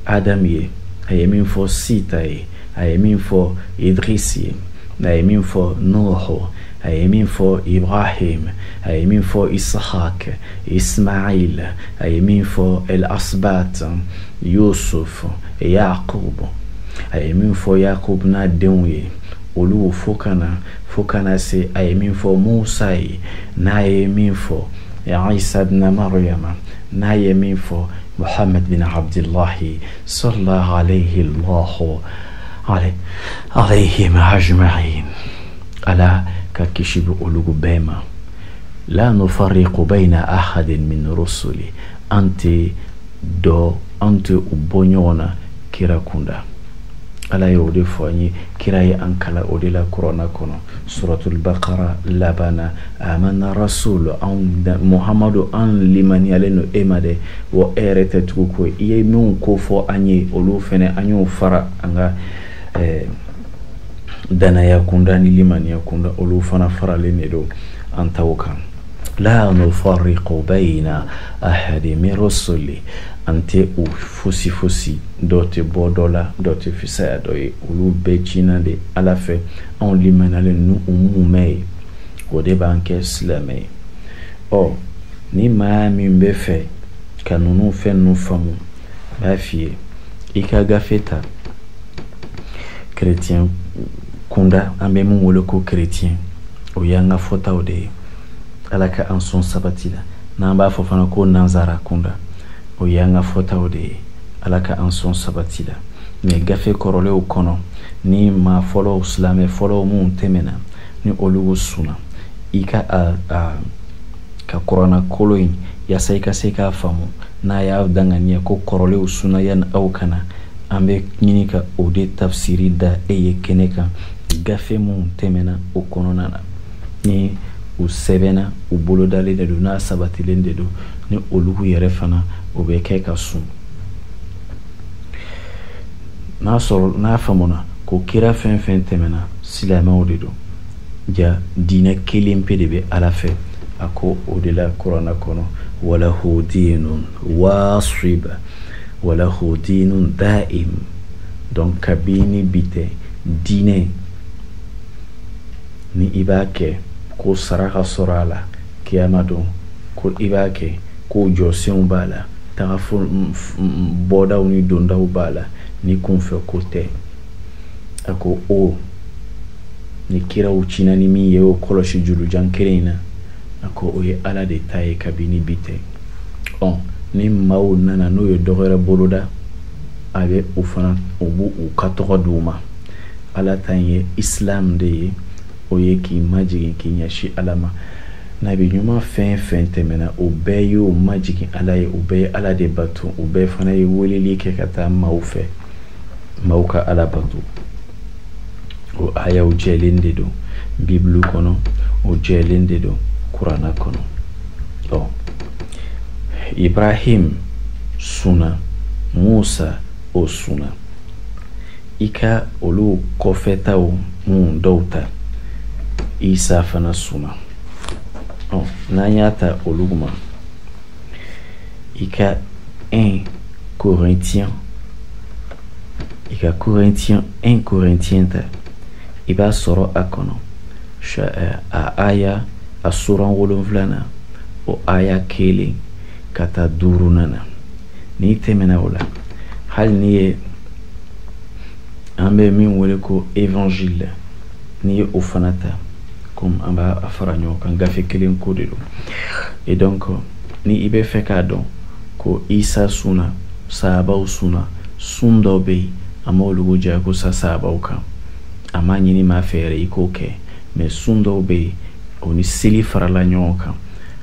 adam ye a ye min fɔ sita ye a ye min fɔ idris ye a ye min fɔ nuhu a ye min fɔ ibrahim a ye min fɔ ishaq ismail a ye min fɔ el asbat yusuf yaqub a ye min fɔ yaqub n'a denw ye olu fo kana se a ye min fɔ musa ye n'a ye min fɔ isa ibn maryam n'a ye min fɔ muhammad bin abdullahi sallallahu alayhim ajma'in ala ka kisi bɛ olu bɛɛ ma la nufarriqu bayna ahadin min rusuli an tɛ u bɔ ɲɔgɔn na kira kunda ala ye o de fɔ an ye kira ye an kala o de la kuranna kɔnɔ suratul baqara labana amana rasul muhammadu an limaniyalen do e ma dɛ wa e yɛrɛ tɛ tugu ko i ye min ko fɔ an ye olu fɛnɛ an y'o fara an ka danaya kunda ni limaniya kunda olu fana faralen de do an taw kan la nufarriqu bayna ahadin min rusuli an tɛ u fosi dɔ tɛ bɔ dɔ la dɔ tɛ fisaya dɔ ye olu bɛɛ cina de ala fɛ anw limaniyalen nu u mumɛ ye o de b'an kɛ silamɛ ye ɔ ni maa min bɛ fɛ ka ninnu fɛn ninnu faamu b'a f'i ye i ka gafe ta chrétien kunda an bɛ mun wele ko chrétien o y'an ka fɔtaw de ye ala ka an sɔn sabati la n'an b'a fɔ fana ko nanzara kunda o y'an ka fɔtaw de ye ala ka an sɔn sabati la mais gafe kɔrɔlenw kɔnɔ ni maa fɔlɔw silamɛ fɔlɔw mun tɛmɛna ni olu sunna i ka ka kuranna kolo in yasa i ka se k'a faamu n'a y'a danganiya ko kɔrɔlenw sunna yani aw kana an bɛ ɲini ka o de tafsiri da e ye kɛnɛ kan gafe mun tɛmɛna o kɔnɔna na ni u sɛbɛnna u bolodalen de don n'a sabatilen de don ni olu yɛrɛ fana o bɛ kɛ ka sun n'a faamuna ko kira fɛn fɛn tɛmɛna silamɛw de don ja diinɛ kelen pe de bɛ ala fɛ a ko o de la kuranna kɔnɔ walahu dinun wasib walahu dinun daim donc kabini bite diinɛ ni i b'a kɛ ko saraka sɔrɔ a la kiyama don ko i b'a kɛ ko jɔsenw b'a la taga bɔdaw ni dondaw b'a la ni kunfɛ ko tɛ a ko o ni kiraw cina ni min ye o kɔlɔsi julujan kelen in na a ko o ye ala de ta ye kabini bi tɛ ni maaw nana n'o ye dɔgɔyɛrɛ boloda a bɛ o fana o b'u u ka tɔgɔ d'u ma ala ta ye islam de ye o ye k'i majigin k'i ɲɛsin ala ma nabi ɲuman fɛn fɛn tɛmɛna o bɛɛ y'o majigin ala ye o bɛɛ ye ala de bato o bɛɛ fana ye weleli kɛ ka taa maaw fɛ maaw ka ala bato o ayaw jɛlen de don bibulu kɔnɔ o jɛlen de don kuranna kɔnɔ ibrahim sunna musa o sunna i ka olu kɔfɛtaw mun dɔw ta isa fana sunna n'an y'a ta olu ma i ka 1 Corinthiens ta i b'a sɔrɔ a kɔnɔ a aya a suran 7 o aya 1 ka taa 5 na n'i tɛmɛna o la hali n'i ye an bɛ min wele ko évangile n'i ye o fana ta comme an b'a fara ɲɔgɔn kan gafe kelen ko de don et donc ni i bɛ fɛ k'a dɔn ko isa sunna sahabaw sunna sun dɔw bɛ yen an m'olu diya ko sa sahabaw kan a m'a ɲini maa fɛ yɛrɛ i k'o kɛ mais sun dɔw bɛ yen o ni seli farala ɲɔgɔn kan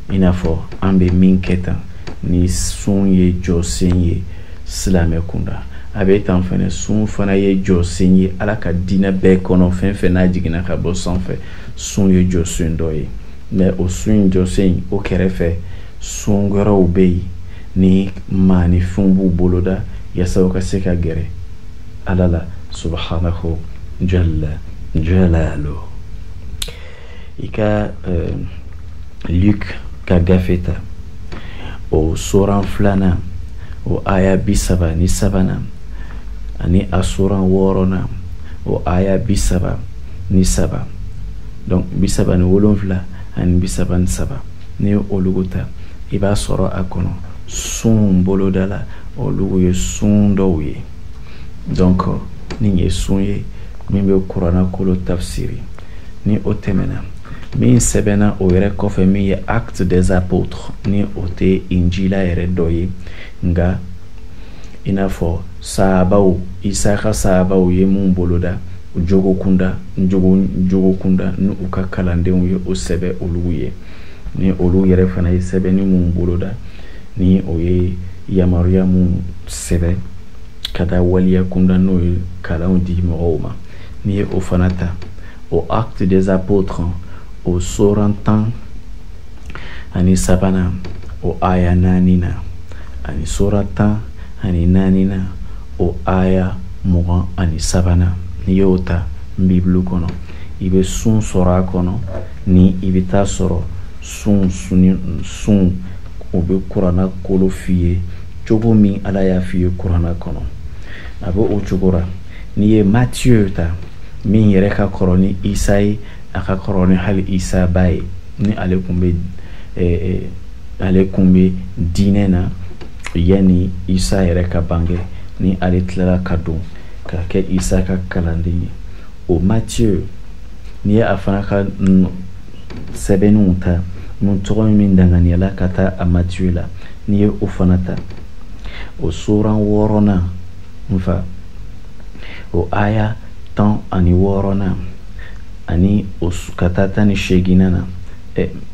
i n'a fɔ an bɛ min kɛ tan ni sun ye jɔsen ye silamɛ kunda a bɛ tan fɛnɛ sun fana ye jɔsen ye ala ka diinɛ bɛɛ kɔnɔ fɛn fɛn n'a jiginna ka bɔ sanfɛ sun ye jɔsen dɔ ye mais o sun jɔsen o kɛrɛfɛ sun wɛrɛw bɛ yen ni maanifɛnw b'u boloda yasa u ka se ka gɛrɛ ala la subhanahu jalla jalaluhu i ka Luc ka gafe ta o soran 2 o aya 33 ani a soran 6 o aya 33 donc 37 ani 33 ni olugu ta i b'a sɔrɔ a kɔnɔ sun boloda la olugu ye sun dɔw ye donc ni ye sun ye min bɛ kuranna kolo tafsiri ni o tɛmɛna min sɛbɛnna o yɛrɛ kɔfɛ min ye acte des apôtres ni o tɛ injila yɛrɛ dɔ ye nka i n'a fɔ sahabaw isa ka sahabaw ye mun boloda jogo kunda ni u ka kalandenw ye o sɛbɛ olu ye ni olu yɛrɛ fana ye sɛbɛnni mun boloda ni o ye yamaruya mun sɛbɛ ka taa waliya kunda n'o ye kalanw di mɔgɔw ma ni ye o fana ta o acte des apôtres o soran 10 ani 3 o aya 4 na ani sora 10 ani 4 na o aya 23 na ni y'o ta bibulu kɔnɔ i bɛ sun sɔrɔ a kɔnɔ ni i bɛ taa sɔrɔ sun o bɛ kuranna kolo f'i ye cogo min ala y'a f'i ye kuranna kɔnɔ a bɛ o cogo la n'i ye Matthieu ta min yɛrɛ ka kɔrɔ ni isa ye a ka kɔrɔ ni hali isa ba ye ni ale tun bɛ ale kumbe diinɛ na yani Isa yɛrɛ ka bange ni ale tilala ka don ka kɛ Isa ka kalanden ye. O Matthieu ni ye a fana ka sɛbɛnniw ta mun tɔgɔ min danganiyala ka taa a Matthieu la, ni ye o fana ta, o suran 6nan nfa o aya 16 ani o ka taa 18 na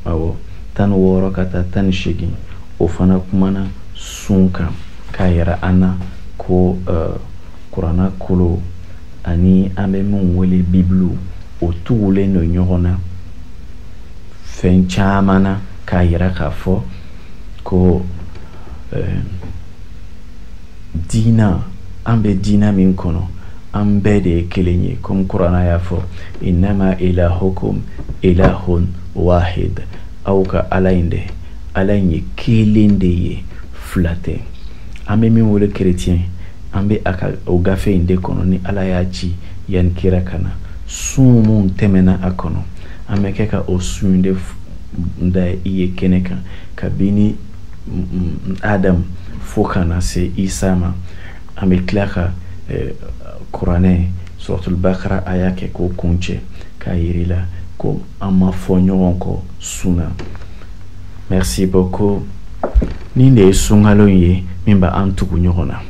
awɔ 16 ka taa 18 o fana kumana sun kan k'a yira an na ko kuranna kolo ani an bɛ min wele Bible o tugulen don ɲɔgɔn na fɛn caman na k'a yira k'a fɔ ko diina, an bɛ diina min kɔnɔ an bɛɛ de ye kelen ye, comme kuranna y'a fɔ innama ilahukum ilahun wahid, aw ka ala in dɛ ala in ye kelen de ye, fila tɛ. An bɛ min wele chrétien an bɛ a ka o gafe in de kɔnɔ ni ala y'a ci yani kira ka na. Sun mun tɛmɛna a kɔnɔ an bɛ kɛ ka o sun de da i ye kɛnɛ kan kabini Adam fo ka na se Isa ma. An bɛ tila ka kuranɛ suratul Bakara a y'a kɛ k'o kun cɛ k'a yirila ko an ma fɔ ɲɔgɔn kɔ sun na. Merci beaucoup. Nin de ye sunkalo ye min bɛ an tugu ɲɔgɔn na.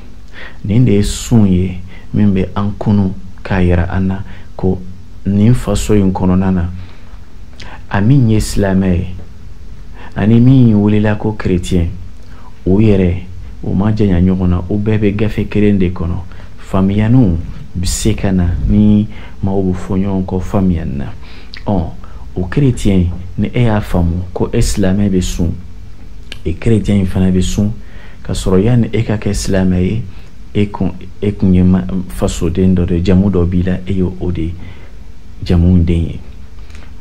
Nin de ye sun ye min bɛ an kunu k'a yira an na ko nin faso in kɔnɔna na a min ye silamɛ ye ani min welela ko chrétien o yɛrɛ o ma janya ɲɔgɔn na, o bɛɛ bɛ gafe kelen de kɔnɔ. Faamuyaniw bɛ se ka na ni maaw bɛ fɔ ɲɔgɔn kɔ faamuyani na. O chrétien ni e y'a faamu ko e silamɛ bɛ sun, e chrétien in fana bɛ sun, ka sɔrɔ yani e ka kɛ silamɛ ye e kun ye fasoden dɔ de, jamu dɔ b'i la, e ye o de jamu den ye.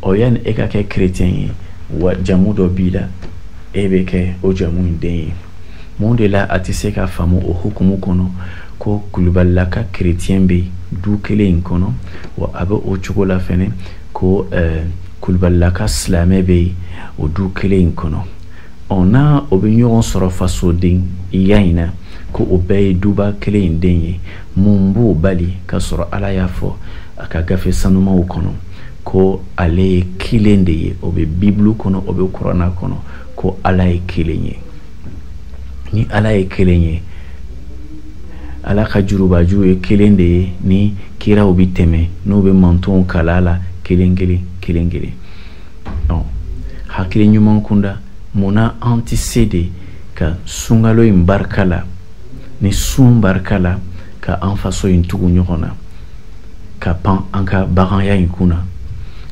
Yani e ka kɛ chrétien ye wa jamu dɔ b'i la, e bɛ kɛ o jamu den ye. Mun de la a tɛ se ka faamu o hukumu kɔnɔ ko Kulubalilaka chrétien bɛ du kelen in kɔnɔ, wa a bɛ o cogo la fɛnɛ ko Kulubalilaka silamɛ bɛ o du kelen in kɔnɔ. Na o bɛ ɲɔgɔn sɔrɔ fasoden ya in na ko o bɛɛ ye duba kelen in den ye, mun b'o bali ka sɔrɔ ala y'a fɔ a ka gafe sanumaw kɔnɔ ko ale ye kelen de ye. O bɛ Bible kɔnɔ, o bɛ kuranna kɔnɔ ko ala ye kelen ye. Ni ala ye kelen ye, ala ka jurubaju ye kelen de ye, ni kiraw bɛ tɛmɛ n'u bɛ mantonw kala la kelen kelen kelen kelen. Hakili ɲuman kunda munna an tɛ se de ka sunkalo in barika la ni sun barika la ka an faso in tugu ɲɔgɔn na, ka pan an ka baganya in kunna,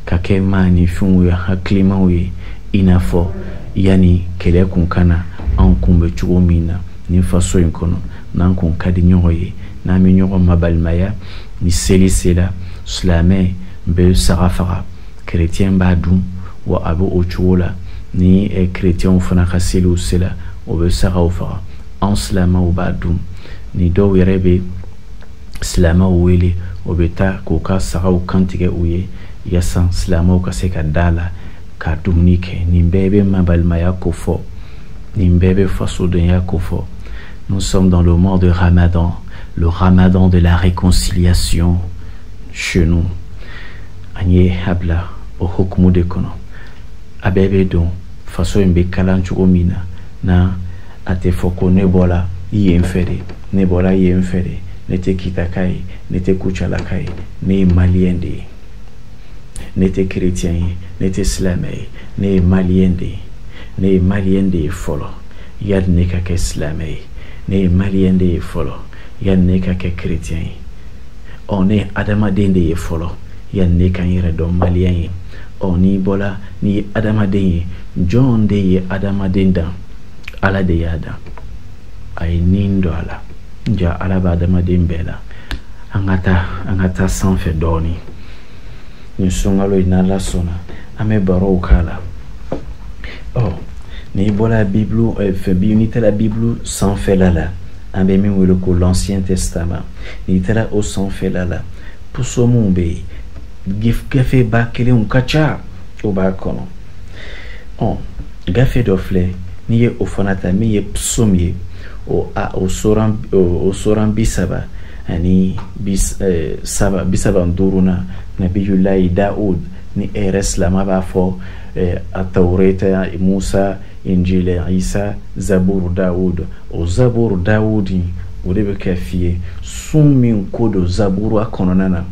ka kɛ maanifɛnw ye, hakilimaw ye, i n'a fɔ yani kɛlɛ kun ka na an kun bɛ cogo min na ni faso in kɔnɔ, n'an kun ka di ɲɔgɔn ye, n'an bɛ ɲɔgɔn mabalimaya, ni seli sera silamɛ bɛ saga faga, chrétien b'a dun, wa a bɛ o cogo la. Ni chrétienw fana ka seliw sera o bɛ sagaw faga, an silamɛw b'a dun. Ni dɔw yɛrɛ bɛ silamɛw wele o bɛ taa k'u ka sagaw kantigɛ u ye yaasa silamɛw ka se ka da la ka dumuni kɛ. Nin bɛɛ bɛ mabalimaya ko fɔ, nin bɛɛ bɛ fasodenya ko fɔ. Nous sommes dans le mois de Ramadan, le Ramadan de la réconciliation chez nous. An ye habla o hukumu de kɔnɔ, a bɛɛ bɛ don faso in bɛ kalan cogo min na a tɛ fɔ ko ne bɔra yen fɛ de, ne bɔra yen fɛ de, ne tɛ kitaka ye, ne tɛ kucalaka ye, ne ye maliyɛn de ye, ne tɛ chrétien ye, ne tɛ silamɛ ye, ne ye maliyɛn de ye, ne ye maliyɛn de ye fɔlɔ yani ne ka kɛ silamɛ ye, ne ye maliyɛn de ye fɔlɔ yani ne ka kɛ chrétien ye. Ne ye adamaden de ye fɔlɔ yani ne ka n yɛrɛ dɔn maliyɛn ye. N'i bɔra n'i ye adamaden ye, jɔn de ye adamaden dan? Ala de y'a dan. A ye nin don a la, nka ala bɛ adamaden bɛɛ la. An ka taa sanfɛ dɔɔnin. Nin sunkalo in n'ala sɔnna an bɛ barow k'a la. N'i bɔra n'i taara Bible sanfɛla la, an bɛ min wele ko l'Ancien Testament. N'i taara o sanfɛla la, pusomuw bɛ yen, gafe ba kelenw ka ca o b'a kɔnɔ. Gafe dɔ filɛ n'i ye o fana ta min ye psum ye o soran bisaba ani bisaba duruna nabiyullahi Daud ni yɛrɛ silama b'a fɔ a tawreta Musa injil Isa zabur Daud o zabur Daud o de bɛ kɛ f'i ye sun min ko don zabura kɔnɔna na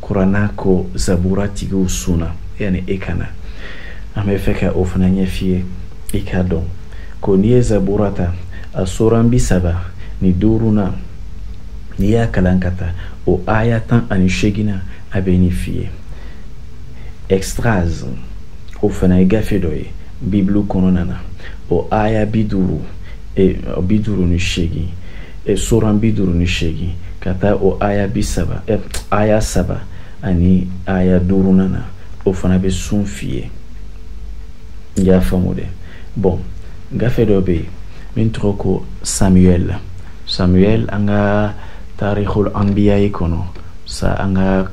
kuranna ko zabura tigiw sunna yani e kana an bɛ fɛ ka o fana ɲɛ f'i ye i k'a dɔn ko n'i ye zabura ta a soran bisaba ni duruna n'i y'a kalan ka taa o aya 18 a bɛ nin f'i ye extras o fana ye gafe dɔ ye bibulu kɔnɔna na o aya 58 soran 58 ka taa o aya 7 ani aya 5 na o fana bɛ sun f'i ye i y'a faamu dɛ bon gafe dɔ bɛ yen min tɔgɔ ko Samuel an ka tarikhul anbiya kɔnɔ sa an ka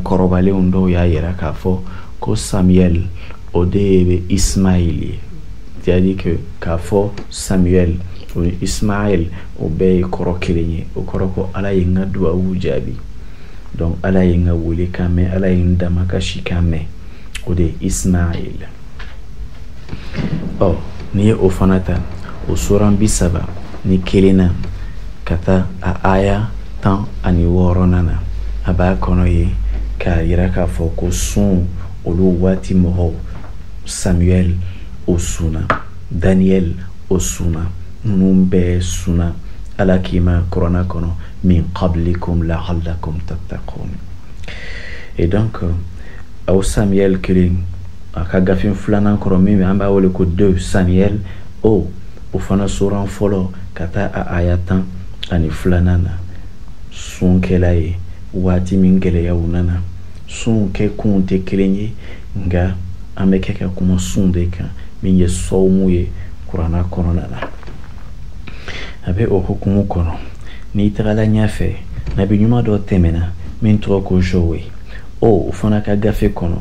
kɔrɔbalenw dɔw y'a yira k'a fɔ ko Samuel o de bɛ Ismail ye c'est-à-dire que k'a fɔ Samuel o ni Ismail o bɛɛ ye kɔrɔ kelen ye o kɔrɔ ko Ala ye n ka duwawu jaabi donc Ala ye n ka wele kan mɛn Ala ye n dama ka si kan mɛn o de ye Ismail n'i ye o fana ta o soran 70 ni kelen na ka taa a aya 16 na a b'a kɔnɔ ye k'a yira k'a fɔ ko sun olu waati mɔgɔw Samuel o sunna Daniel o sunna ninnu bɛɛ sunna Ala k'i ma kuranna kɔnɔ min qablikum la'allakum tattaqun et donc aw Samuel kelen a ka gafe filanan kɔrɔ min an b'a wele ko 2 Samuel o fana soran fɔlɔ ka taa a aya 12 na sun kɛla ye waati min gɛlɛyaw nana sun kɛ kun tɛ kelen ye nka an bɛ kɛ ka kuma sun de kan min ye sɔwmu ye kuranna kɔnɔna na a bɛ o hukumu kɔnɔ n'i tagala ɲɛfɛ nabi ɲuman dɔ tɛmɛna min tɔgɔ ko Jowe o fana ka gafe kɔnɔ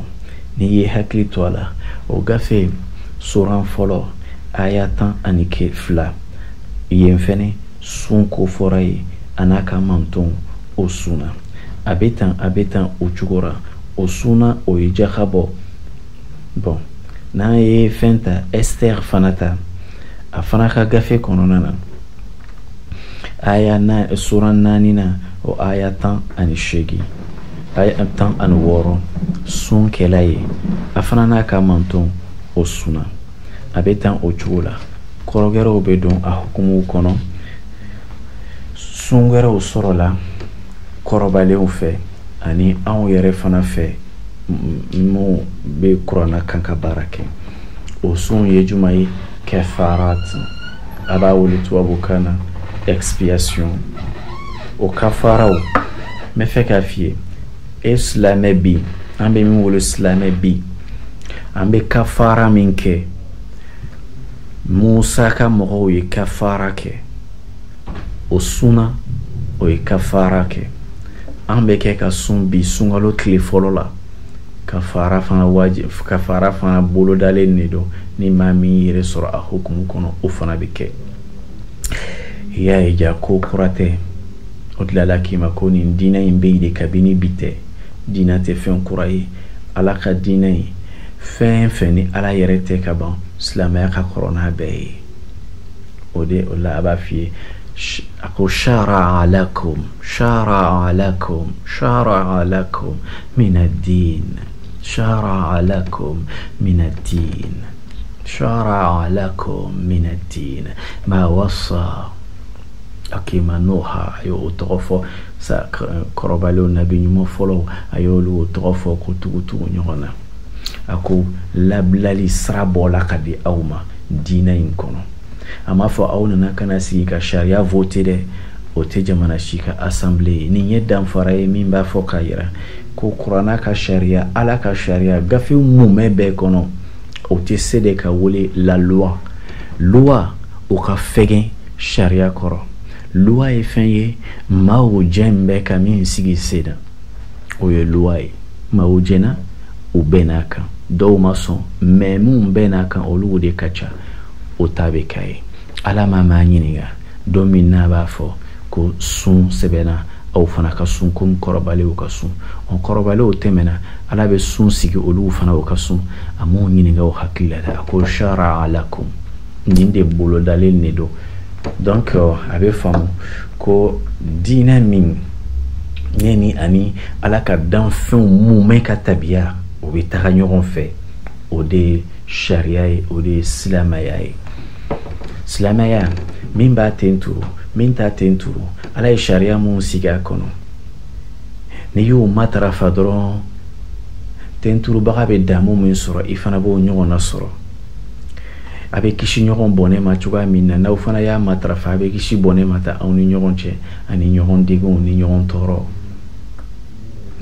n'i ye hakili to a la o gafe soran fɔlɔ aya 12 yen fɛnɛ sun ko fɔra ye a n'a ka mantonw o sunna a bɛ tan o cogo la o sunna o ye jakabɔ bon n'an ye fɛn ta Esther fana ta a fana ka gafe kɔnɔna na aya soran 4 na o aya 18 aya 16 sun kɛla ye a fana n'a ka manton o sunna a bɛ tan o cogo la kɔrɔgɛrɛw bɛ don a hukumu kɔnɔ sun wɛrɛw sɔrɔla kɔrɔbalenw fɛ ani anw yɛrɛ fana fɛ mun bɛ kuranna kan ka baara kɛ o sun ye juma ye kafarat a b'a wele tubabukan na expiation o kafaraw n bɛ fɛ k'a f'i ye e silamɛ bi an bɛ min wele silamɛ bi an bɛ kafara min kɛ Musa ka mɔgɔw ye kafara kɛ o sunna o ye kafara kɛ an bɛ kɛ ka sun bi sunkalo tile fɔlɔ la kafara fana bolodalen de don ni maa min yɛrɛ sɔrɔ a hukumu kɔnɔ o fana bɛ kɛ i y'a ye ja ko kura tɛ o tilala k'i ma ko nin diinɛ in bɛ yen de kabini bi tɛ diinɛ tɛ fɛn kura ye Ala ka diinɛ in fɛn fɛn ni Ala yɛrɛ tɛ ka ban silamɛya ka kɔrɔ n'a bɛɛ ye o la a b'a f'i ye a ko shara'a lakum min ad-din shara'a lakum min ad-din ma wasa akima Nuha a y'o tɔgɔ fɔ sa kɔrɔbalenw nabi ɲuman fɔlɔw a y'olu tɔgɔ fɔ ko tugutugu ɲɔgɔn na a ko labilali sira bɔla ka di aw ma diinɛ in kɔnɔ a m'a fɔ aw nana kana sigi ka sariya vote dɛ o tɛ jamana si ka assemblée ye nin ye danfara ye min b'a fɔ k'a yira ko kuranna ka sariya Ala ka sariya gafe mumɛ bɛɛ kɔnɔ o tɛ se de ka wele la loi o ka fɛgɛn sariya kɔrɔ loi ye fɛn ye maaw jɛn bɛ ka min sigi sen na o ye loi ye maaw jɛnna u bɛɛ n'a kan dɔw ma sɔn mais mun bɛɛ n'a kan olu de ka ca o ta bɛ k'a ye. Ala ma maa ɲininka don min n'a b'a fɔ ko sun sɛbɛnna aw fana ka sun komi kɔrɔbalenw ka sun. Kɔrɔbalenw tɛmɛna Ala bɛ sun sigi olu fana o ka sun. A m'o ɲininka o hakili la dɛ. A ko shara'a lakum, nin de bolodalen de don. Donc a bɛ faamu ko diinɛ min ne ni ani Ala ka danfɛnw mumɛ ka tabiya o bɛ taga ɲɔgɔn fɛ, o de ye sariya ye, o de ye silamɛya ye. Silamɛya min b'a ten turu min t'a ten turu, Ala ye sariya mun sigi a kɔnɔ. N'i y'o matarafa dɔrɔn ten turubaga bɛ damu min sɔrɔ i fana b'o ɲɔgɔn na sɔrɔ. A bɛ kisi ɲɔgɔn bɔnɛ ma cogoya min na n'aw fana y'a matarafa a bɛ kisi bɔnɛ ma ta aw ni ɲɔgɔn cɛ ani ɲɔgɔn degunw ni ɲɔgɔn tɔɔrɔ.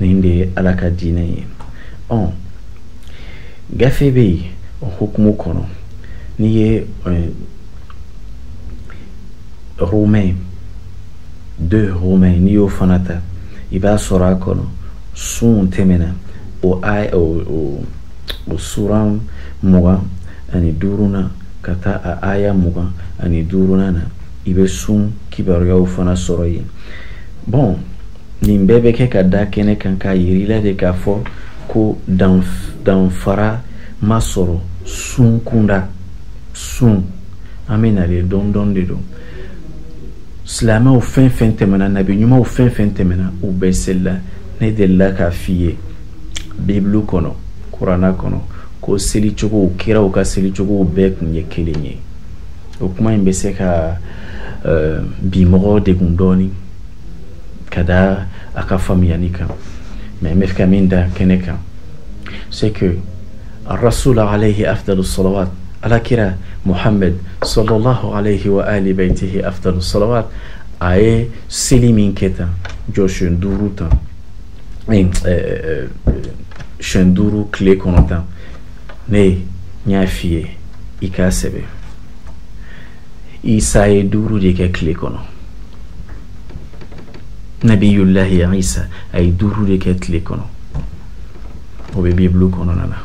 Nin de ye Ala ka diinɛ ye. Gafe bɛ yen o hukumu kɔnɔ. N'i ye Romain 2 Romain n'i y'o fana ta i b'a sɔrɔ a kɔnɔ sun tɛmɛna o sura 25 ka taa a aya 25 na i bɛ sun kibaruyaw fana sɔrɔ yen. Bon, nin bɛɛ bɛ kɛ ka da kɛnɛ kan k'a yirila de k'a fɔ ko danfara ma sɔrɔ sun kunda. Sun an bɛ nalen dɔɔni dɔɔni de don. Silamɛw fɛn fɛn tɛmɛna, nabi ɲumanw fɛn fɛn tɛmɛna u bɛɛ selila. Ne delila k'a f'i ye Bible kɔnɔ, Kurana kɔnɔ ko selicogow, kiraw ka selicogow bɛɛ tun ye kelen ye. O kuma in bɛ se ka bi mɔgɔw degun dɔɔni ka da a ka faamuyali kan, mais n bɛ fɛ ka min da kɛnɛ kan c'est que Rasul alayhi afdalu salawat, alakira Muhammad sallallahu alayhi wa ali baytihi afdalu salawat, a ye seli min kɛ tan jɔsen 5 tan siyɛn 5 tile kɔnɔ tan, ne y'a f'i ye i k'a sɛbɛn. Isa ye 5 de kɛ tile kɔnɔ. Nabiyullahi Isa a ye 5 de kɛ tile kɔnɔ. O bɛ Bible kɔnɔna na.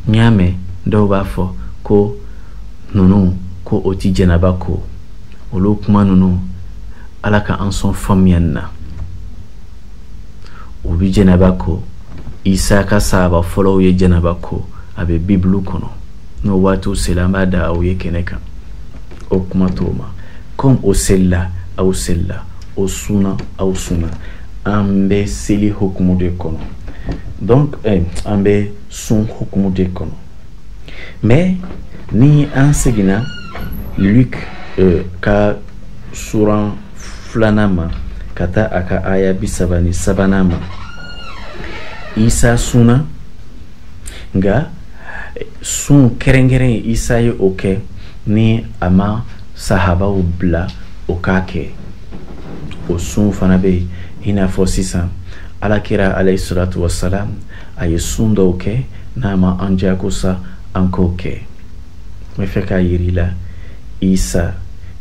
N y'a mɛn dɔw b'a fɔ ko ninnu ko o ti jɛnaba ko. Olu kuma ninnu Ala ka an sɔn faamuyali na. O bi jɛnaba ko. Isa ka sahaba fɔlɔw ye jɛnaba ko. A bɛ Bible kɔnɔ. N'o waatiw sela an b'a da aw ye kɛnɛ kan. O kuma t'o ma. Comme o selila aw selila, o sunna aw sunna, an bɛ seli hukumu de kɔnɔ. Donc an bɛ sun hukumu de kɔnɔ. Mais ni an seginna Luc ka sura 2 ma ka taa a ka aya 33 ma, Isa sunna nka sun kɛrɛnkɛrɛn Isa ye o kɛ ni a ma sahabaw bila o k'a kɛ. O sun fana bɛ yen i n'a fɔ sisan alakira alayhi salatu wasalam a ye sun dɔw kɛ n'a ma an jagosa an k'o kɛ. N bɛ fɛ k'a yir'i la Isa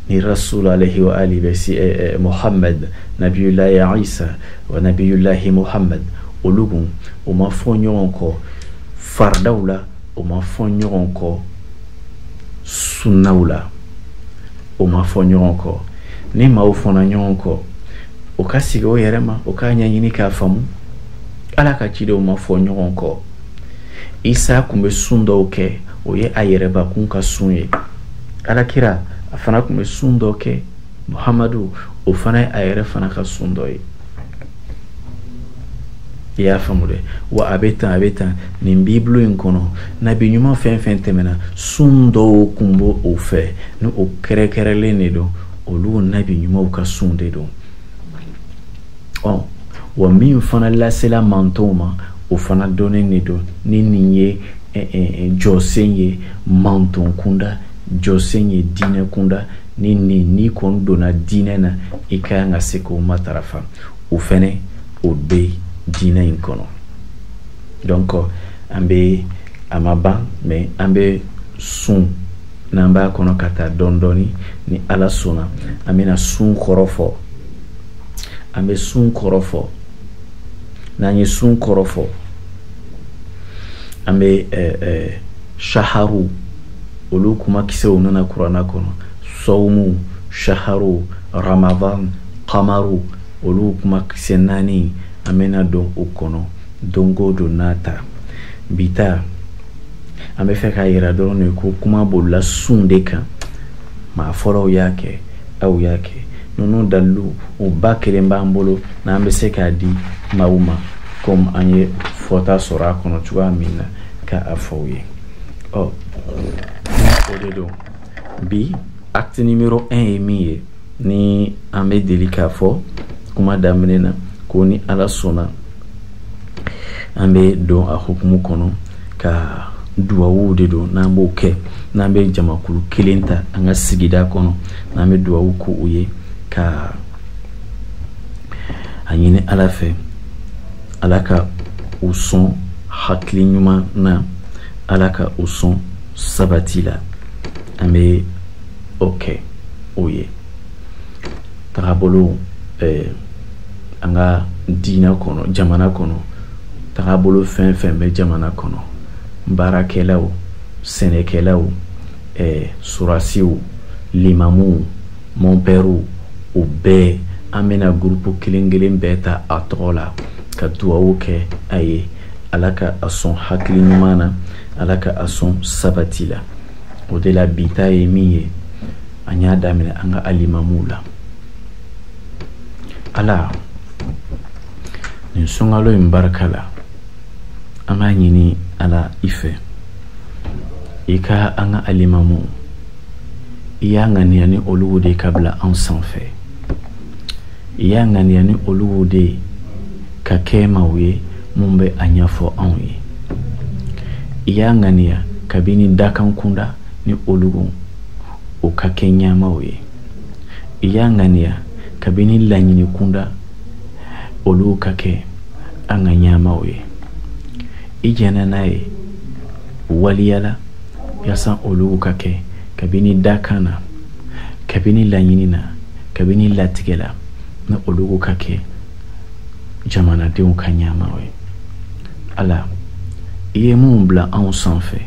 ni Rasul alayhi wa ali bɛ si Muhammad, nabiyullahi Isa wa nabiyullahi Muhammad, olu kun o ma fɔ ɲɔgɔn kɔ fardaw la, o ma fɔ ɲɔgɔn kɔ sunnaw la, o ma fɔ ɲɔgɔn kɔ. Ni maaw fɔna ɲɔgɔn kɔ o ka sigi o yɛrɛ ma, o k'a ɲɛɲini k'a faamu. Ala ka cidenw ma fɔ ɲɔgɔn kɔ. Isa kun bɛ sun dɔw kɛ, o ye a yɛrɛbakun ka sun ye. Alakira a fana kun bɛ sun dɔw kɛ, Muhammadu o fana ye a yɛrɛ fana ka sun dɔ ye. I y'a faamu dɛ. Wa a bɛ tan nin Bible in kɔnɔ nabi ɲuman fɛn fɛn tɛmɛna sun dɔw kun b'o o fɛ ni o kɛrɛkɛrɛnlen de don, olu nabi ɲumanw ka sun de don. Wa min fana lasela mantonw ma o fana dɔnnen de don ni nin ye jɔsen ye manton kunda, jɔsen ye diinɛ kunda, ni kɔni donna diinɛ na i ka kan ka se k'o matarafa. O fɛnɛ o bɛ diinɛ in kɔnɔ. Donc an bɛ a ma ban mais an bɛ sun n'an b'a kɔnɔ ka taa dɔɔni dɔɔni ni Ala sɔnna an bɛna sun kɔrɔ fɔ. An bɛ sun kɔrɔ fɔ. N'an ye sun kɔrɔ fɔ an bɛ shaharu olu kuma kisɛw nana kuranna kɔnɔ. Sawmu, shaharu, ramadan, qamaru olu kuma kisɛ 4 an bɛna don o kɔnɔ don o don n'a ta. Bita an bɛ fɛ k'a yira dɔrɔn de ko kuma bolila sun de kan. Maa fɔlɔw y'a kɛ, aw y'a kɛ. Ninnu dalilu o ba kelen b'an bolo n'an bɛ se k'a di maaw ma comme an ye fɔta sɔrɔ a kɔnɔ cogoya min na k'a fɔ ye. O de don bi acte numéro 1 ye min ye ni an bɛ deli k'a fɔ kuma daminɛ na ko ni Ala sɔnna an bɛ don a hukumu kɔnɔ ka duwawu de don n'an b'o kɛ n'an bɛ jamakulu kelen ta an ka sigida kɔnɔ n'an bɛ duwawu k'u u ye ka a ɲini Ala fɛ Ala ka u sɔn hakili ɲuman na, Ala ka u sɔn sabati la. An bɛ o kɛ o ye tagabolo an ka diinɛ kɔnɔ, jamana kɔnɔ. Tagabolo fɛn fɛn bɛ jamana kɔnɔ, baarakɛlaw, sɛnɛkɛlaw, surasiw, limamuw, mɔnpɛriw, o bɛɛ an bɛna groupe kelen kelen bɛɛ ta a tɔgɔ la ka duwawu kɛ a ye Ala ka a sɔn hakili ɲuman na, Ala ka a sɔn sabati la. O de la bita ye min ye an y'a daminɛ an ka alimamuw la. Ala nin sunkalo in barika la an b'a ɲini Ala i fɛ i ka an ka alimamuw i y'a ŋaniya ni olu de ka bila an sanfɛ, i y'a ŋaniya ni olu de ka kɛ maaw ye mun bɛ a ɲɛfɔ anw ye, i y'a ŋaniya kabini dakan kunda ni olu o ka kɛ ɲɛmaw ye, i y'a ŋaniya kabini laɲini kunda olu ka kɛ an ka ɲɛmaw ye. I jɛna n'a ye waliyala yaasa olu ka kɛ kabini dakan na, kabini laɲini na, kabini latigɛ la ni olu ka kɛ jamanadenw ka ɲɛmaw ye. Ala i ye mun bila anw sanfɛ,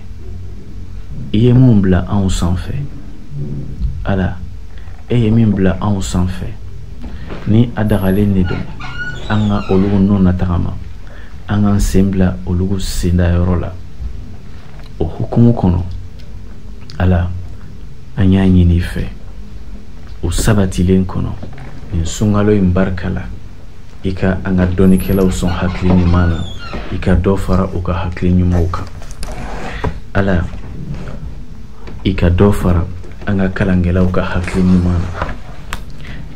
i ye mun bila anw sanfɛ. Ala e ye min bila anw sanfɛ ni a dagalen de don an ka olu nɔ natagama, an k'an sen bila olu sendayɔrɔ la. O hukumu kɔnɔ Ala an y'a ɲini i fɛ o sabatilen kɔnɔ nin sunkalo in barika la i ka an ka dɔnnikɛlaw sɔn hakili ɲuman na, i ka dɔ fara u ka hakili ɲumanw kan. Ala i ka dɔ fara an ka kalankɛlaw ka hakili ɲuman na.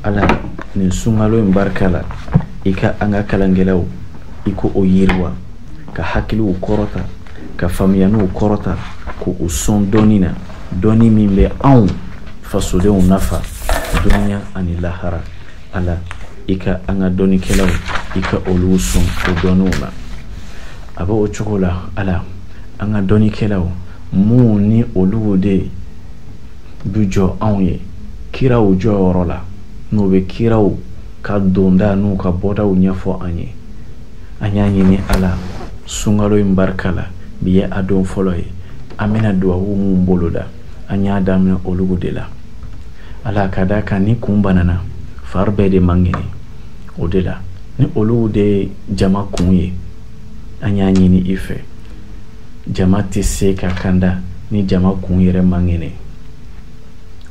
Ala nin sunkalo in barika la i ka an ka kalankɛlaw i ko o yiriwa ka hakiliw kɔrɔta, ka faamuyaniw kɔrɔta, ko o sɔn dɔnni na, dɔnni min bɛ anw fasodenw nafa duniya ani lahara. Ala i ka an ka dɔnnikɛlaw i ka olu sɔn o dɔnniw na. A bɛ o cogo la Ala an ka dɔnnikɛlaw mun ni olu de bi jɔ anw ye kiraw jɔyɔrɔ la, n'o bɛ kiraw ka donda n'u ka bɔdaw ɲɛfɔ an ye. An y'a ɲini Ala sunkalo in barika la bi ye a don fɔlɔ ye an bɛna duwawu mun boloda an y'a daminɛ olu de la. Ala ka da kan ni kun banana fari bɛɛ de man kɛnɛ. O de la ni olu de jama kun ye an y'a ɲini i fɛ jama tɛ se ka kanda ni jama kun yɛrɛ man kɛnɛ.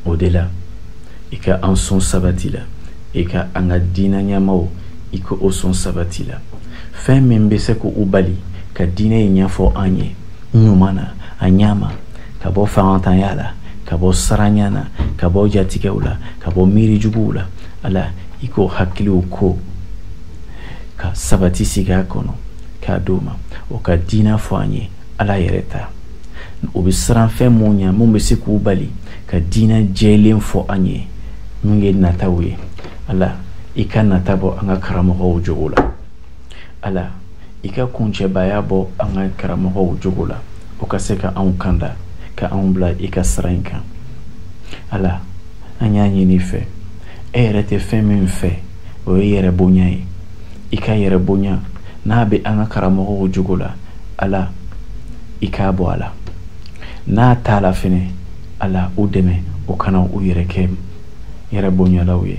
O de la i ka an sɔn sabati la, i ka an ka diinɛ ɲɛmaw i ka o sɔn sabati la. Fɛn min bɛ se k'u bali ka diinɛ in ɲɛfɔ an ye ɲuman na a ɲama, ka bɔ fangantanya la, ka bɔ saranya na, ka bɔ jatigɛw la, ka bɔ miirijuguw la. Ala i k'o hakiliw ko ka sabati sigi a kɔnɔ k'a d'o ma, o ka diinɛ fɔ an ye Ala yɛrɛ ta. O bɛ siran fɛn mun ɲɛ mun bɛ se k'u bali ka diinɛ jɛlen fɔ an ye mun ye nataw ye. Ala i ka nata bɔ an ka karamɔgɔw jogo la. Ala i ka kuncɛbaya bɔ an ka karamɔgɔw jogo la, o ka se ka anw kanda, ka anw bila i ka sira in kan. Ala an y'a ɲini i fɛ e yɛrɛ tɛ fɛn min fɛ o ye yɛrɛ bonya ye. I ka yɛrɛ bonya n'a bɛ an ka karamɔgɔw jogo la Ala i k'a bɔ a la. n'a t'a la fɛnɛ ala u dɛmɛ o kana u yɛrɛ kɛ yɛrɛ bonyalaw ye.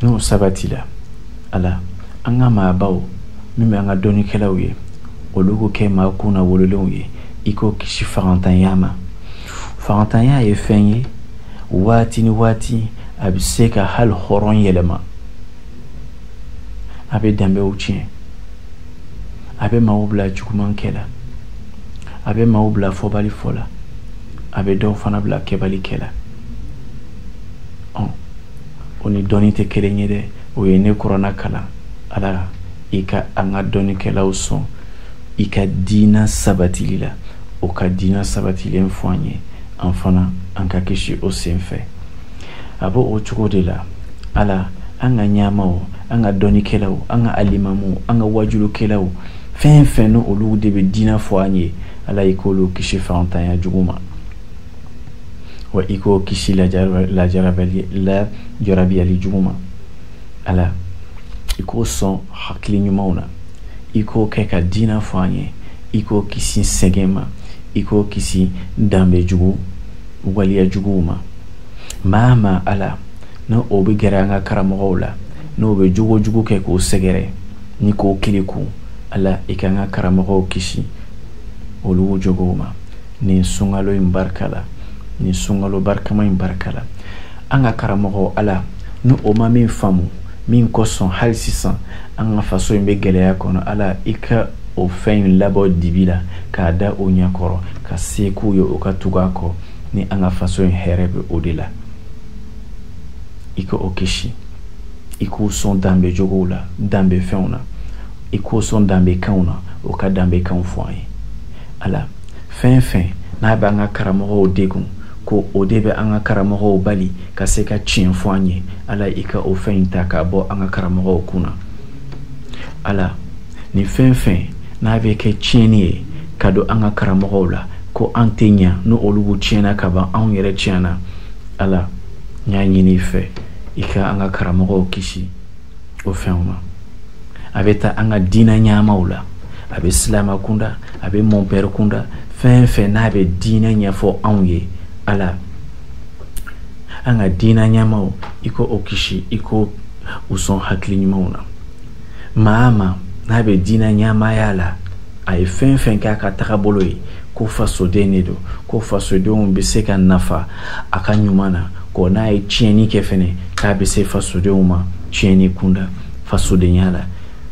N'o sabatila ala an ka maabaw min bɛ an ka dɔnnikɛlaw ye olu ko kɛ maa kunna wololenw ye i ko kisi fagantanya ma. Fagantanya ye fɛn ye waati ni waati a bɛ se ka hali hɔrɔn yɛlɛma, a bɛ danbew tiɲɛ, a bɛ maaw bila juguman kɛ la, a bɛ maaw bila fɔbali fɔ la, a bɛ dɔw fana bila kɛbali kɛ la. O ni dɔnni tɛ kelen ye dɛ, o ye ne kɔrɔna kalan. Ala i ka an ka dɔnnikɛlaw sɔn i ka diina sabatili la, o ka diina sabatilen fɔ an ye, an fana an ka kisi o sen fɛ. A b'o o cogo de la ala an ka ɲaamaw, an ka dɔnnikɛlaw, an ka alimamuw, an ka wajulukɛlaw, fɛn fɛn no olu de bɛ diina fɔ an ye, ala i k'olu kisi fagantanya jugu ma, wa i k'o kisi lajarabiyali jugu ma. Ala i k'o sɔn hakili ɲumanw na, i k'o kɛ ka diina fɔ an ye, i k'o kisi sɛgɛn ma, i k'o kisi danbe jugu waliya juguw ma. Maa ma ala n'o bɛ gɛrɛ an ka karamɔgɔw la, n'o bɛ jogo jugu kɛ k'o sɛgɛrɛ ni k'o kiliku, ala i ka an ka karamɔgɔw kisi olu jogow ma. Nin sunkalo in barika la, nin sunkalo barikama in barika la, an ka karamɔgɔw ala ni o ma min faamu, min kosɔn hali sisan an ka faso in bɛ gɛlɛya kɔnɔ, ala i ka o fɛn in labɔ dibi la k'a da o ɲɛkɔrɔ, ka se k'u ye o ka tugu a kɔ, ni an ka faso in hɛrɛ bɛ o de la. I ka o kisi, i k'o sɔn danbe jogow la, danbe fɛnw na, i k'o sɔn danbe kanw na, o ka danbe kanw fɔ an ye. Ala fɛn fɛn n'a bɛ an ka karamɔgɔw degun, ko o de bɛ an ka karamɔgɔw bali ka se ka tiɲɛ fɔ an ye, ala i ka o fɛn in ta k'a bɔ an ka karamɔgɔw kunna. Ala ni fɛn fɛn n'a bɛ kɛ tiɲɛni ye ka don an ka karamɔgɔw la, ko an tɛ ɲa n'o olu tiɲɛna ka ban, anw yɛrɛ tiɲɛna, ala n y'a ɲini i fɛ i ka an ka karamɔgɔw kisi o fɛnw ma. A bɛ taa an ka diinɛ ɲɛmaw la, a bɛ silama kunda, a bɛ mɔnpɛri kunda, fɛn fɛn n'a bɛ diinɛ ɲɛfɔ anw ye, ala an ka diinɛ ɲɛmaw i ko o kisi, i ko u sɔn hakili ɲumanw na. Maa ma n'a bɛ diinɛ ɲɛmaya la, a ye fɛn fɛn k'a ka tagabolo ye, ko fasoden de don, ko fasodenw bɛ se ka nafa a ka ɲuman na, ko n'a ye tiɲɛni kɛ fɛnɛ k'a bɛ se fasodenw ma tiɲɛni kunda fasodenya la.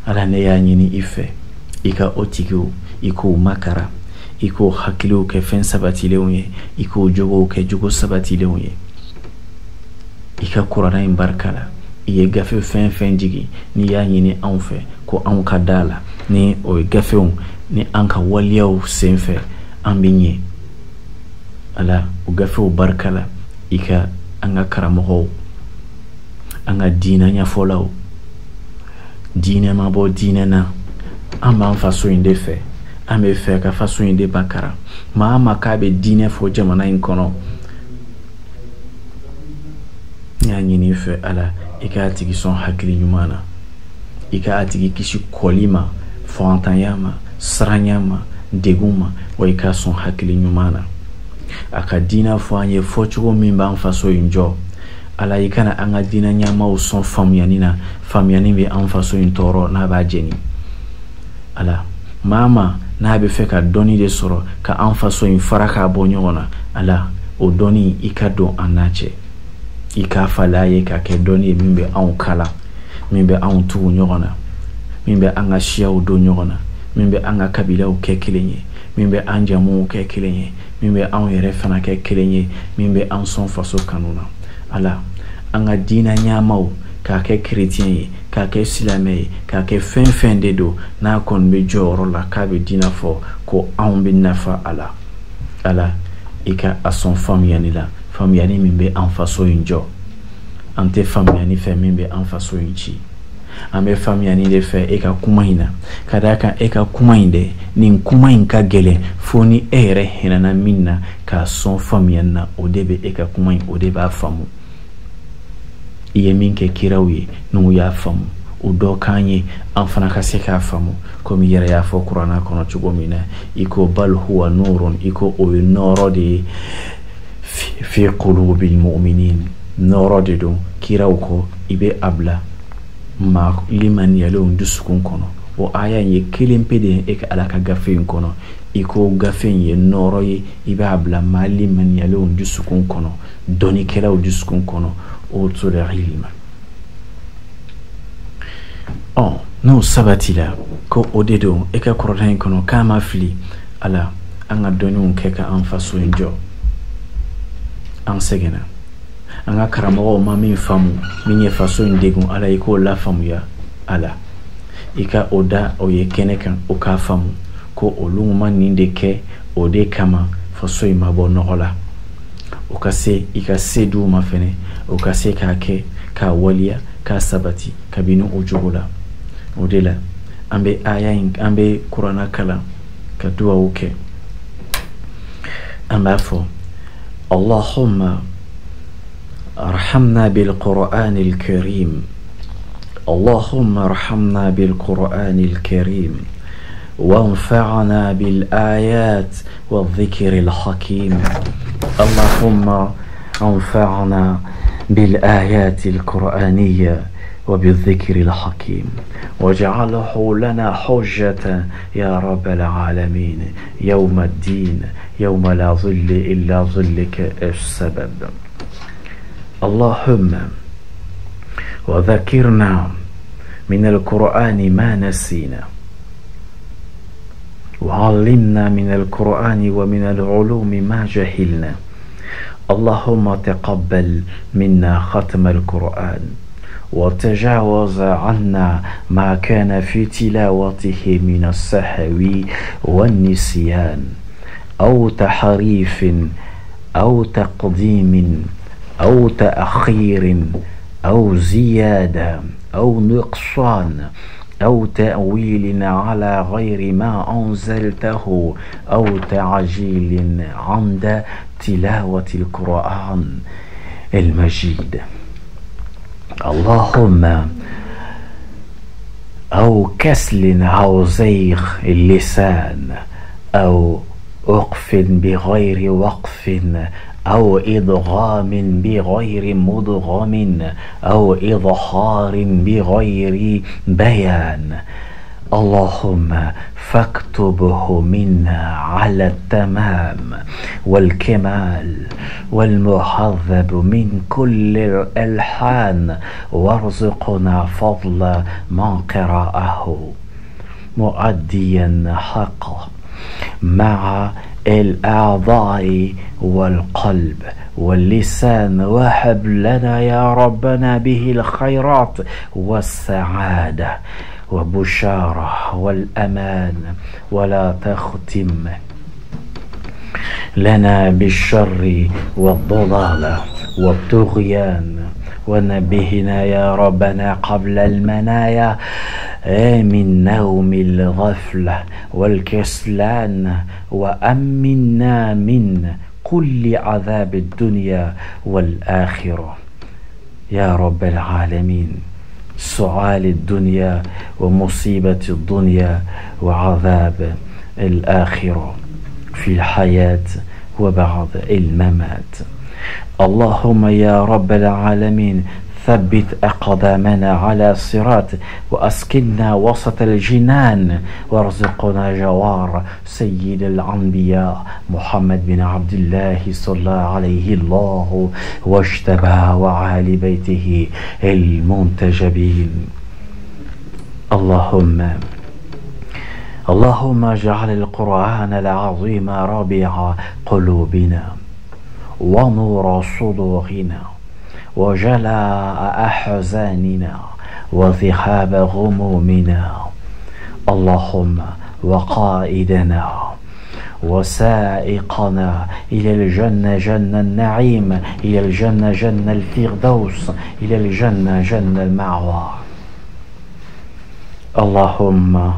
Ala ne y'a ɲini i fɛ i ka o tigiw i k'o makara, i k'o hakiliw kɛ fɛn sabatilenw ye, i k'o jogow kɛ jogo sabatilenw ye. I ka kuranɛ in barika la, i ye gafe fɛn fɛn jigi n'i y'a ɲini anw fɛ ko anw ka da la, ni o ye gafew ni an ka waliyaw sen fɛ an bɛ ɲɛ. Ala o gafew barika la, i ka an ka karamɔgɔw, an ka diinɛ ɲɛfɔlaw, diinɛ ma bɔ diinɛ na, an b'an faso in de fɛ, an bɛ fɛ ka faso in de bakara. Maa ma k'a bɛ diinɛ fɔ jamana in kɔnɔ, n y'a ɲini i fɛ ala i k'a tigi sɔn hakili ɲuman na, i k'a tigi kisi kɔli ma, fagantanya ma, siranya ma, degun ma, wa i k'a sɔn hakili ɲuman na. A ka diinɛ fɔ an ye fɔcogo min b'an faso in jɔ, ala i kana an ka diinɛ ɲɛmaw sɔn faamuyani na, faamuyani bɛ an faso in tɔɔrɔ n'a b'a jɛni. Ala maa ma n'a bɛ fɛ ka dɔnni de sɔrɔ ka an faso in fara k'a bɔ ɲɔgɔn na, ala o dɔnni i ka don an n'a cɛ, i k'a falen a ye ka kɛ dɔnni ye min bɛ anw kala, min bɛ anw tugu ɲɔgɔn na, min bɛ an ka siyaw don ɲɔgɔn na, min bɛ an ka kabilaw kɛ kelen ye, min bɛ an jamuw kɛ kelen ye, min bɛ anw yɛrɛ fana kɛ kelen ye, min bɛ an sɔn faso kanu na. Ala an ka diinɛ ɲɛmaw k'a kɛ keretiyɛn ye, k'a kɛ silamɛ ye, k'a kɛ fɛn fɛn de don n'a kɔni bɛ jɔyɔrɔ la k'a bɛ diinɛ fɔ ko anw bɛ nafa a la. Ala i ka a sɔn faamuyani la, faamuyani min bɛ an faso in jɔ. An tɛ faamuyani fɛ min bɛ an faso in ci, an bɛ faamuyani de fɛ e ka kuma in na, ka d'a kan e ka kuma in dɛ, nin kuma in ka gɛlɛn fo ni e yɛrɛ hinɛna min na k'a sɔn faamuyani na, o de bɛ e ka kuma in, o de b'a faamu. I ye min kɛ kiraw ye n'u y'a faamu, o dɔ k'an ye an fana ka se k'a faamu komi yɛrɛ y'a fɔ kuranna kɔnɔ cogo min na i ko bal huwa nurun i ko o ye nɔɔrɔ de ye fi qulubil mu'minin nɔɔrɔ de don kiraw ko i bɛ a bila maa limaniyalenw dusukun kɔnɔ o aya in ye kelen pe de ye e ka ala ka gafe in kɔnɔ i ko gafe in ye nɔɔrɔ ye i b'a bila maa limaniyalenw dusukun kɔnɔ dɔnnikɛlaw dusukun kɔnɔ utul ilma n'o sabatila ko o de don e ka kɔrɔta in kɔnɔ k'a ma fili ala an ka dɔnniw kɛ ka an faso in jɔ an sɛgɛnna an ka karamɔgɔw ma min faamu min ye faso in degun ala i k'o lafaamuya ala i ka o da o ye kɛnɛ kan o k'a faamu ko olu ma nin de kɛ o de kama faso in ma bɔ nɔgɔ la o ka se i ka se d'u ma fɛnɛ o ka se k'a kɛ k'a waliya k'a sabati kabini o jogo la o de la an bɛ aya in an bɛ kuranna kalan ka duwawu kɛ an b'a fɔ allahumma arhamna bil qur'anil karim اللهم ارحمنا بالقرآن الكريم وانفعنا بالآيات والذكر الحكيم اللهم انفعنا بالآيات القرآنية وبالذكر الحكيم واجعله لنا حجة يا رب العالمين يوم الدين يوم لا ظل إلا ظلك السبب اللهم وذكرنا من القرآن ما نسينا وعلمنا من القرآن ومن العلوم ما جهلنا اللهم تقبل منا ختم القرآن وتجاوز عنا ما كان في تلاوته من السهو والنسيان أو تحريف أو تقديم أو تأخير أو زيادة أو نقصان أو تأويل على غير ما أنزلته أو تعجيل عند تلاوة القرآن المجيد اللهم أو كسل أو زيغ اللسان أو وقف بغير وقف أو إدغام بغير مدغم أو إظهار بغير بيان اللهم فاكتبه منا على التمام والكمال والمهذب من كل الألحان وارزقنا فضل من قرأه مؤديا حقه مع الأعضاء والقلب واللسان وهب لنا يا ربنا به الخيرات والسعادة وبشارة والأمان ولا تختم لنا بالشر والضلال والطغيان ونبهنا يا ربنا قبل المنايا من نوم الغفلة والكسلان وأمنا من كل عذاب الدنيا والآخرة يا رب العالمين سعال الدنيا ومصيبة الدنيا وعذاب الآخرة في الحياة وبعد الممات اللهم يا رب العالمين ثبت أقدامنا على صراط وأسكننا وسط الجنان وارزقنا جوار سيد الأنبياء محمد بن عبد الله صلى عليه الله واجتباه وعالي بيته المنتجبين اللهم اجعل القرآن العظيم ربيع قلوبنا ونور صدورنا وجلاء أحزاننا وذهاب غمومنا اللهم وقائدنا وسائقنا إلى الجنة جنة النعيم إلى الجنة جنة الفردوس إلى الجنة جنة المأوى اللهم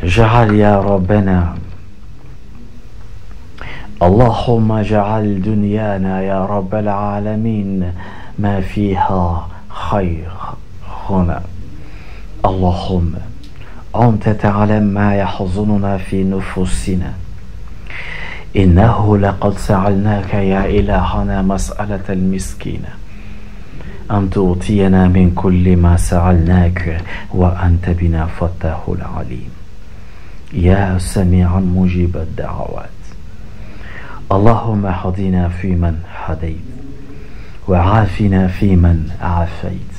اجعل يا ربنا اللهم اجعل دنيانا يا رب العالمين ما فيها خير هنا. اللهم أنت تعلم ما يحزننا في نفوسنا، إنه لقد سألناك يا إلهنا مسألة المسكينة أن تعطينا من كل ما سألناك، وأنت بنا فتاه العليم يا سميعا مجيب الدعوات. اللهم اهدنا فيمن هديت، وعافنا فيمن عافيت،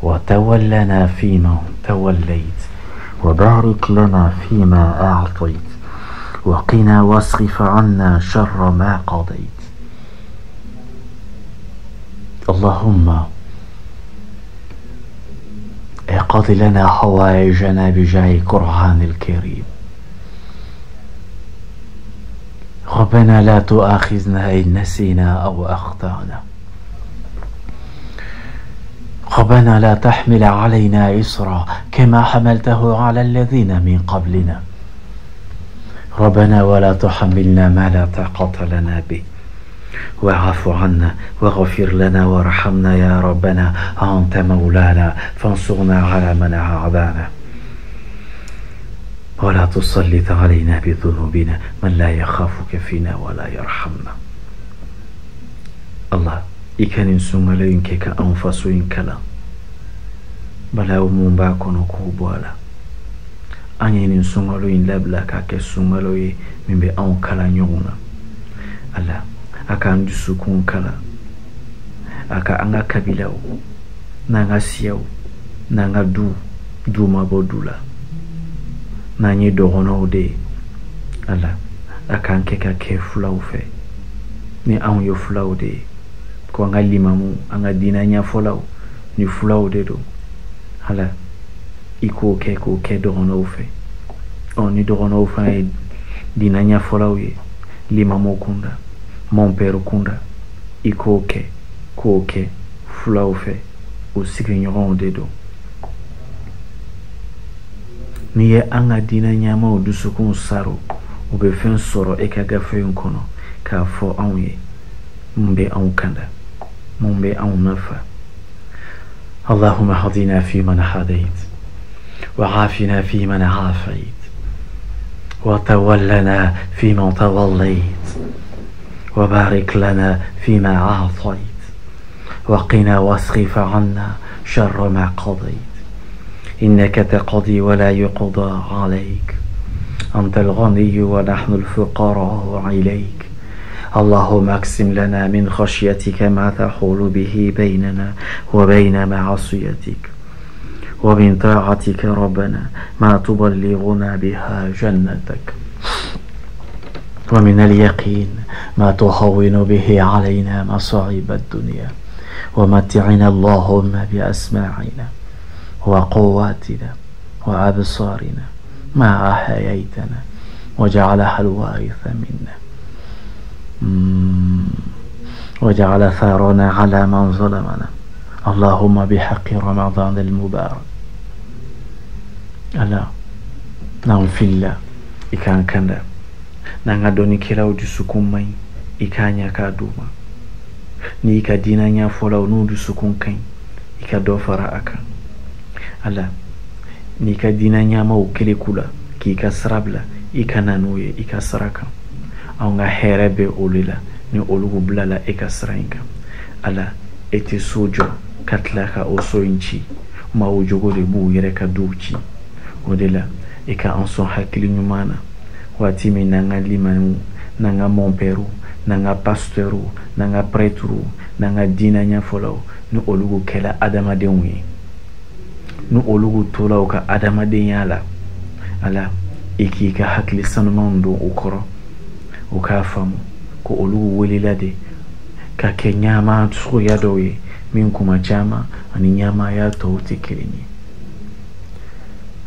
وتولنا فيمن توليت، وبارك لنا فيما أعطيت، وقنا واصرف عنا شر ما قضيت. اللهم اقض لنا حوائجنا بجاه قرآن الكريم. ربنا لا تؤاخذنا إن نسينا أو أخطأنا. ربنا لا تحمل علينا إصرا كما حملته على الذين من قبلنا. ربنا ولا تحملنا ما لا طاقة لنا به، واعف عنا واغفر لنا وارحمنا يا ربنا، أنت مولانا فانصرنا على من أعدانا، ولا تسلط علينا بذنوبنا من لا يخافك فينا ولا يرحمنا. الله إكان سنغلا ينكك أنفسو ينكلا بلا ومباكونا كوبوالا أنين سنغلو ينلبلا كاك سنغلو من بي أنكلا نيونا. الله أكان جسوكون كلا أكا أنغا كبيلاو نانغا سياو نانغا دو مابودولا ناني دورونو دي. الله أكان كيكا كي فلاو في ni an yo fulaw de ko nga limamu anga dina nya fulaw ni fulaw de do hala iko ke do no fe on ni do no fe dina nya fulaw ye limamu kunda mon père kunda iko ke fulaw fe o sigignon de do ni ye anga dina nya ma o dusukun saro o be fen soro e ka gafe nkono ka fo anwe mbe an kanda mbe an nafa. اللهم اهدنا فيمن هديت، وعافنا فيمن عافيت، وتولنا فيمن توليت، وبارك لنا فيما أعطيت، وقنا واصرف عنا شر ما قضيت، إنك تقضي ولا يقضى عليك، أنت الغني ونحن الفقراء إليك. اللهم اقسم لنا من خشيتك ما تحول به بيننا وبين معصيتك، ومن طاعتك ربنا ما تبلغنا بها جنتك، ومن اليقين ما تهون به علينا مصائب الدنيا، ومتعنا اللهم بأسماعنا وقواتنا وأبصارنا ما أحييتنا، وجعلها الوارث منا، وجعل ثارنا على من ظلمنا. اللهم بحق رمضان المبارك. ألا نعم في الله إكان كندا نعدوني كلاو جسكم ماي إكان يكادوما ni ka dina nya fola no du sukun kan ika do fara aka. Ala ni ka dina nya ma o kele kula ki ka srabla ika nanuye ika saraka aunga herebe olila ni olugu blala ika srainga. Ala eti sojo katlaka osoinchi ma ujogo de bu yere ka duchi odela ika anson hakili nyumana wati mi nanga limanu nanga monperu nanga pasteuru nanga preturu nanga dina nya folo ni olugu kela adama denwe ni olugu tola ka adama denyala. Ala iki ka hakili sanmando ukoro ukafamu ko olugu welilade ka kenyama tsu yadoye min kuma chama ani nyama ya tawti kilini.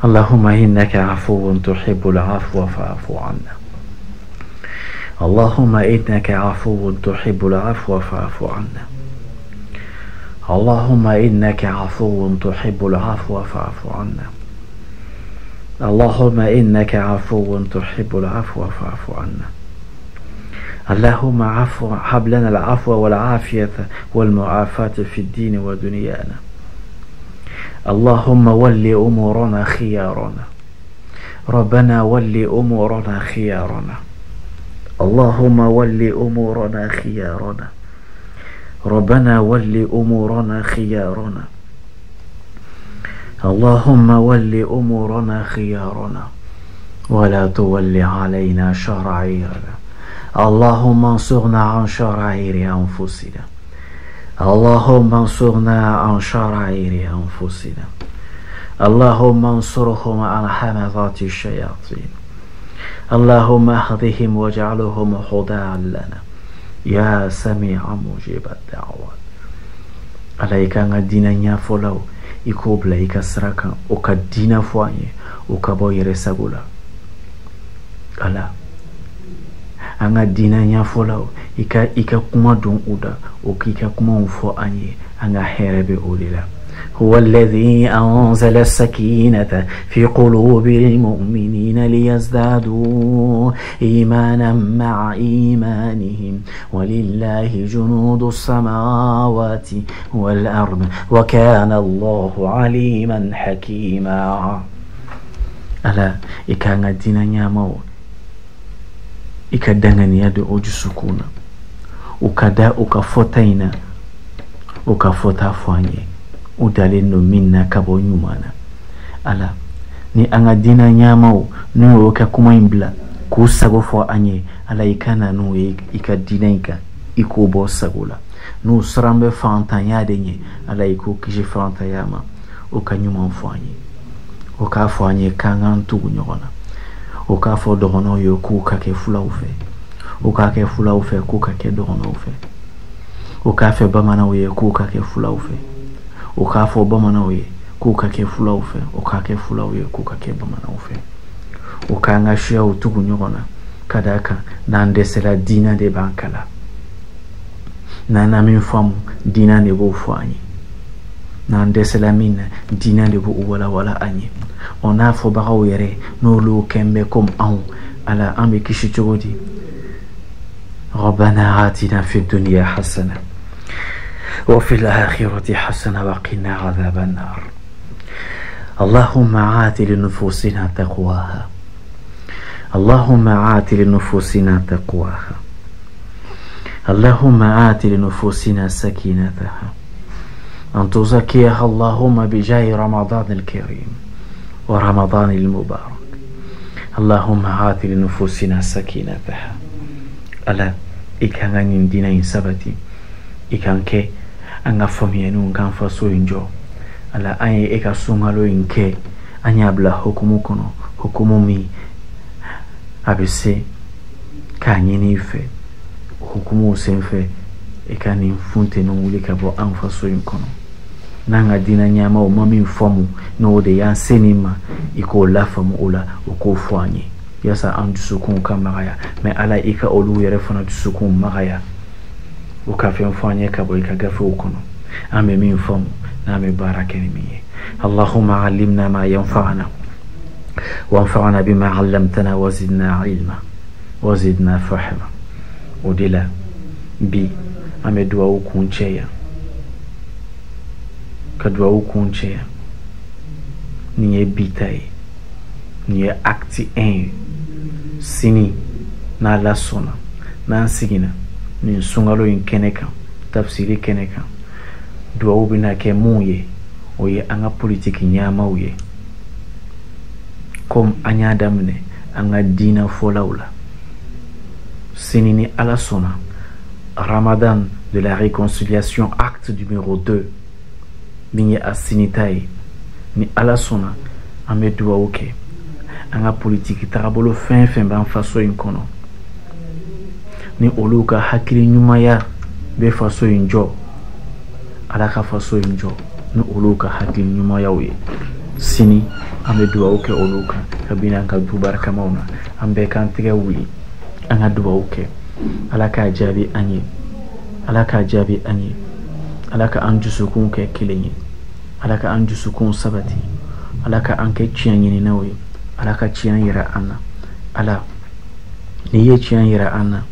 اللهم إنك عفو تحب العفو فاعف عنا. اللهم إنك عفو تحب العفو فاعف عنا. اللهم إنك عفو تحب العفو فاعف عنا. اللهم إنك عفو تحب العفو فاعف عنا. اللهم هب لنا العفو والعافية والمعافاة في الدين ودنيانا. اللهم ول أمورنا خيارنا ربنا ول أمورنا خيارنا اللهم ول أمورنا خيارنا ربنا ول أمورنا خيارنا اللهم ول أمورنا خيارنا ولا تول علينا شرائرنا اللهم انصرنا عن شرائر أنفسنا اللهم انصرنا عن شرائر أنفسنا اللهم انصرهم عن حمضات الشياطين اللهم اهدهم واجعلهم هدى لنا يا سميع مجيب الدعوات عليك أن دينا نفولو ikobla ikasraka ukadina fwanye ukaboyere sagula ala anga dina nya folao ika kuma don uda ukika kuma unfo anye anga herebe ulila هو الذي أنزل السكينة في قلوب المؤمنين ليزدادوا إيمانا مع إيمانهم ولله جنود السماوات والأرض وكان الله عليما حكيما ألا إكان الدين نيامو إكدنغن يد أجسكونا ukada ukafotaina ukafota fwanye udaleno minna kabo nyumana ala ni angadina nyamao no kakuma imbla kusago fo anye ala ikana no ikadina ika ikubo sagula no srambe fantanya denye ala iku kiji fantayama ukanyuma fwanye ukafwanye kangantu nyona ukafo dono yo kake fula ufe ukake fula ufe kake dono ufe ukafe bamana uye kake fula ufe ukafo bamana uye kake fula ufe ukake fula uye kake bamana ufe ukangashia utugu nyona kadaka nandesela dina de bankala nana minfamu dina de bofwanyi nandesela mina dina de bo wala wala anye onafo bagaw yere no lu kembe kom an ala ambe kishi chogodi ربنا آتنا في الدنيا حسنة وفي الآخرة حسنة وقنا عذاب النار اللهم آت لنفوسنا تقواها اللهم آت لنفوسنا تقواها اللهم آت لنفوسنا سكينتها أن تزكيها اللهم بجاه رمضان الكريم ورمضان المبارك اللهم آت لنفوسنا سكينتها ala ikangani dina insabati ikanke anga famiyenu nganfa so injo ala anye eka sungalo inke anyabla hukumu kono hukumu mi abise kanyini ife hukumu senfe ekani mfunte no mulika bo anfa so inkono nanga dina nyama o mami mfomu no de ya senima iko lafa mu ula ukufwanye yasa an dusukun kan magaya mais ala ika olu yere fana dusukun magaya o ka fe fanye ka boy ka gafe o kono ame min fam na me baraka ni mi allahumma allimna ma yanfa'una wanfa'na bima 'allamtana wa zidna 'ilma wa zidna fahma odila bi ame duwa o kuncheya ka duwa o kuncheya ni ebitai ni acte 1 sini na la sona na sigina ni sungalo in keneka tafsiri keneka duwa ubina ke muye oye anga politique nyama uye comme anya damne anga dina folaula sini ni ala sona Ramadan de la réconciliation acte numéro 2 binye asinitai ni ala sona ame duwa uke anga politique tarabolo fin ban faso inkono ni oluka hakili nyuma ya be faso injo alaka faso injo ni oluka hakili nyuma ya we sini ambe duwa uke oluka kabina ka dubaraka mauna ambe kan tiga wi anga duwa uke alaka jabi anye alaka anjusukun ke kilenyi alaka anjusukun sabati alaka anke chianyini nawe alaka chiyan yira anna ala ni ye chiyan yira anna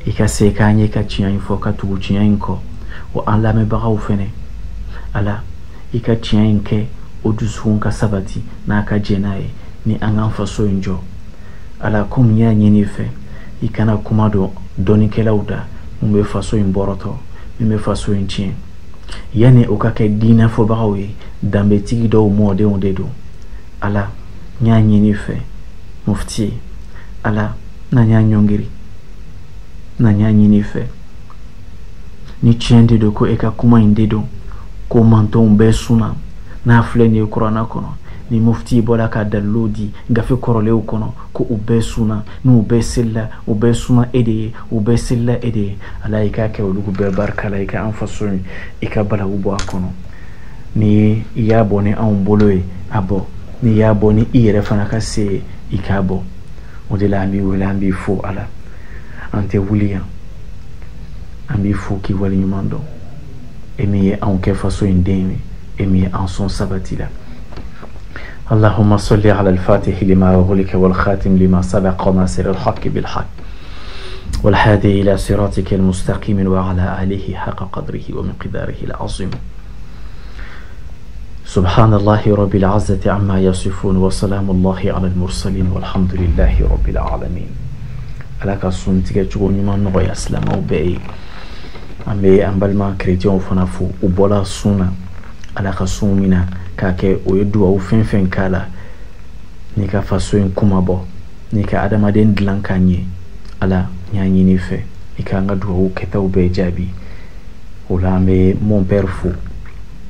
ika sekanye ka chiyan fo ka tugu chiyan ko wa ala me bagaw fene ala i ka tiɲɛ in kɛ o dusukun ka sabati n'a ka jɛ n'a ye ni an k'an faso in jɔ. Ala komi y'a ɲini i fɛ i kana kuma dɔn dɔnnikɛlaw da mun bɛ faso in bɔrɔtɔ min bɛ faso in tiɲɛ. Yani o ka kɛ diinɛ fɔbagaw ye danbetigi dɔw mɔdenw de don. Ala n y'a ɲini i fɛ mufti ye, Ala na n y'a ɲɔngiri, na n y'a ɲini i fɛ ni tiɲɛ de don ko e ka kuma in de don ko mantɔnw bɛɛ sunna n'a filɛ nin ye kuranna kɔnɔ ni mufti bɔra ka dalilu di gafe kɔrɔlenw kɔnɔ ko u bɛɛ sunna n'u bɛɛ selila u bɛɛ sunna e de ye u bɛɛ selila e de ye. Ala i k'a kɛ olu bɛɛ barika la i ka an faso in i ka balawu bɔ a kɔnɔ. Ni i y'a bɔ ni anw bolo ye a bɔ, ni i y'a bɔ ni i yɛrɛ fana ka se ye i k'a bɔ. O de la an b'i wele an b'i fo Ala, an tɛ wuli yan an b'i fo k'i waleɲuman dɔn e min ye anw kɛ faso in den ye e min ye an sɔn sabati la. اللهم صل على الفاتح لما أغلق والخاتم لما سبق ناصر الحق بالحق والهادي إلى صراطك المستقيم وعلى آله حق قدره ومقداره العظيم. سبحان الله رب العزة عما يصفون وسلام الله على المرسلين والحمد لله رب العالمين. على كسون تيجو نيمان نويا اسلام او بي امبي امبالما كريتيون فنافو وبولا سونا على كسون منا كاكي ويدو او فين كالا نيكا فاسوين كومابو نيكا ادمادين دلانكاني على نياني نيفي نيكا نغدو او كتاو بي جابي ولا امبي مون père fou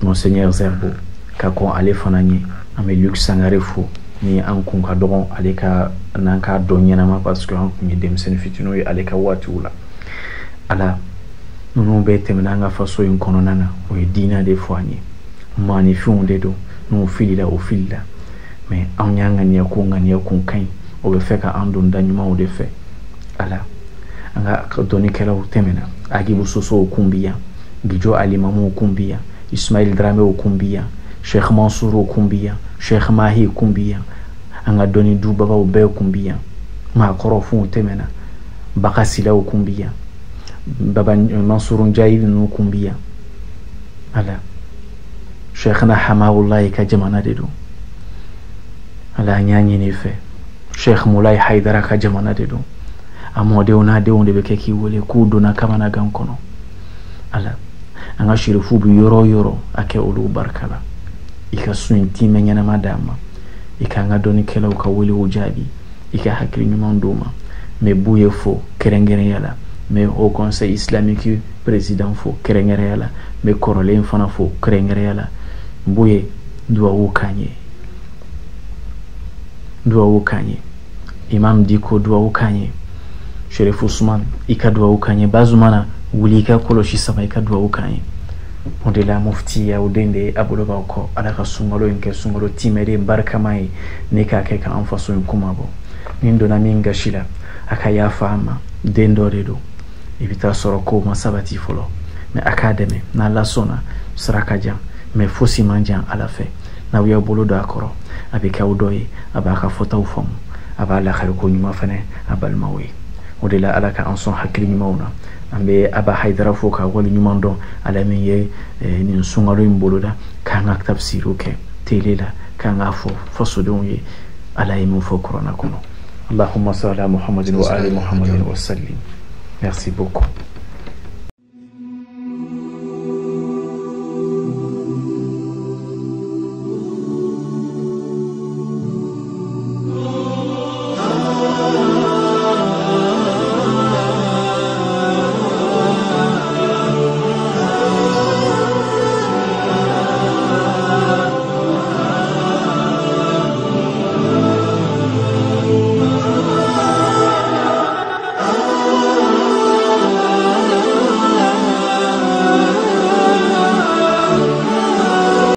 monseigneur Zerbo kako ale fana nye ame Luc Sangare fo ni an kun ka dɔgɔn ale ka nan ka dɔn ɲɛnama parce que an kun ye denmisɛnnin fitiniw ye ale ka waatiw la. Ala ninnu bɛɛ tɛmɛna an ka faso in kɔnɔna na o ye diina de fɔ an ye maanifinw de don n'u filila o filila mais anw y'an ŋaniya kun ka ɲi o bɛ fɛ ka an don da ɲumanw de fɛ. Ala an ka dɔnnikɛlaw tɛmɛna Agibu Sosow kun bi yan, Gijo Alimamuw kun bi yan, Ismail Dramew kun bi yan, Sheikh Mansour kun bi yan, Sheikh Mahi kun bi yan, an ka dɔnni dubagaw bɛɛ kun bi yan, maakɔrɔfunw tɛmɛna Baka Silaw kun bi yan, Baba Mansour Njayi ninnu kun bi yan. Ala Sheikhna Hamawulayi ka jamana de don. Ala an y'a ɲini fɛ Sheikh Mulai Haidara ka jamana de don. A mɔdenw n'a denw de bɛ kɛ k'i wele k'u donna kamanagan kɔnɔ. Ala an ka sherifu bi yɔrɔ o yɔrɔ a kɛ olu barika la i ka sun in timɛ ɲɛnama d'a ma i ka an ka dɔnnikɛlaw ka welew jaabi i ka hakili ɲuman d'u ma. N bɛ Buye fo kɛrɛnkɛrɛnya la, n bɛ Haut Conseil Islamique président fo kɛrɛnkɛrɛnya la, n bɛ kɔrɔlen fana fo kɛrɛnkɛrɛnya la. Buye duwawu k'an ye, duwawu k'an ye, Imam Diko duwawu k'an ye, Sherif Usman i ka duwawu k'an ye, Bazumana wuli i ka kɔlɔsi sama i ka duwawu k'an ye. O de la mufti ya o den de a bolo b'aw kɔ. Ala ka sunkalo in kɛ sunkalo timɛden barikama ye ne k'a kɛ k'an faso in kuma bɔ. Ni n donna min gasi la a ka yafa an ma, den dɔ de don i bɛ taa sɔrɔ kow ma sabati fɔlɔ mais a k'a dɛmɛ n'Ala sɔnna sira ka jan mais fosi man jan Ala fɛ. N'aw y'aw bolo don a kɔrɔ a bɛ kɛ aw dɔ ye a b'a ka fɔtaw faamu a b'a lakariko ɲuman fɛnɛ a balimaw ye. O de la Ala ka an sɔn hakili ɲumanw na. An bɛ Aba Haidara fo ka wale ɲuman dɔn Ala min ye nin sunkalo in boloda k'an ka tafsiriw kɛ tele la k'an k'a fɔ fasodenw ye Ala ye min fɔ kuranna kɔnɔ. Allahumma salli ala Muhammadin wa ali Muhammadin wa sallim. Merci beaucoup.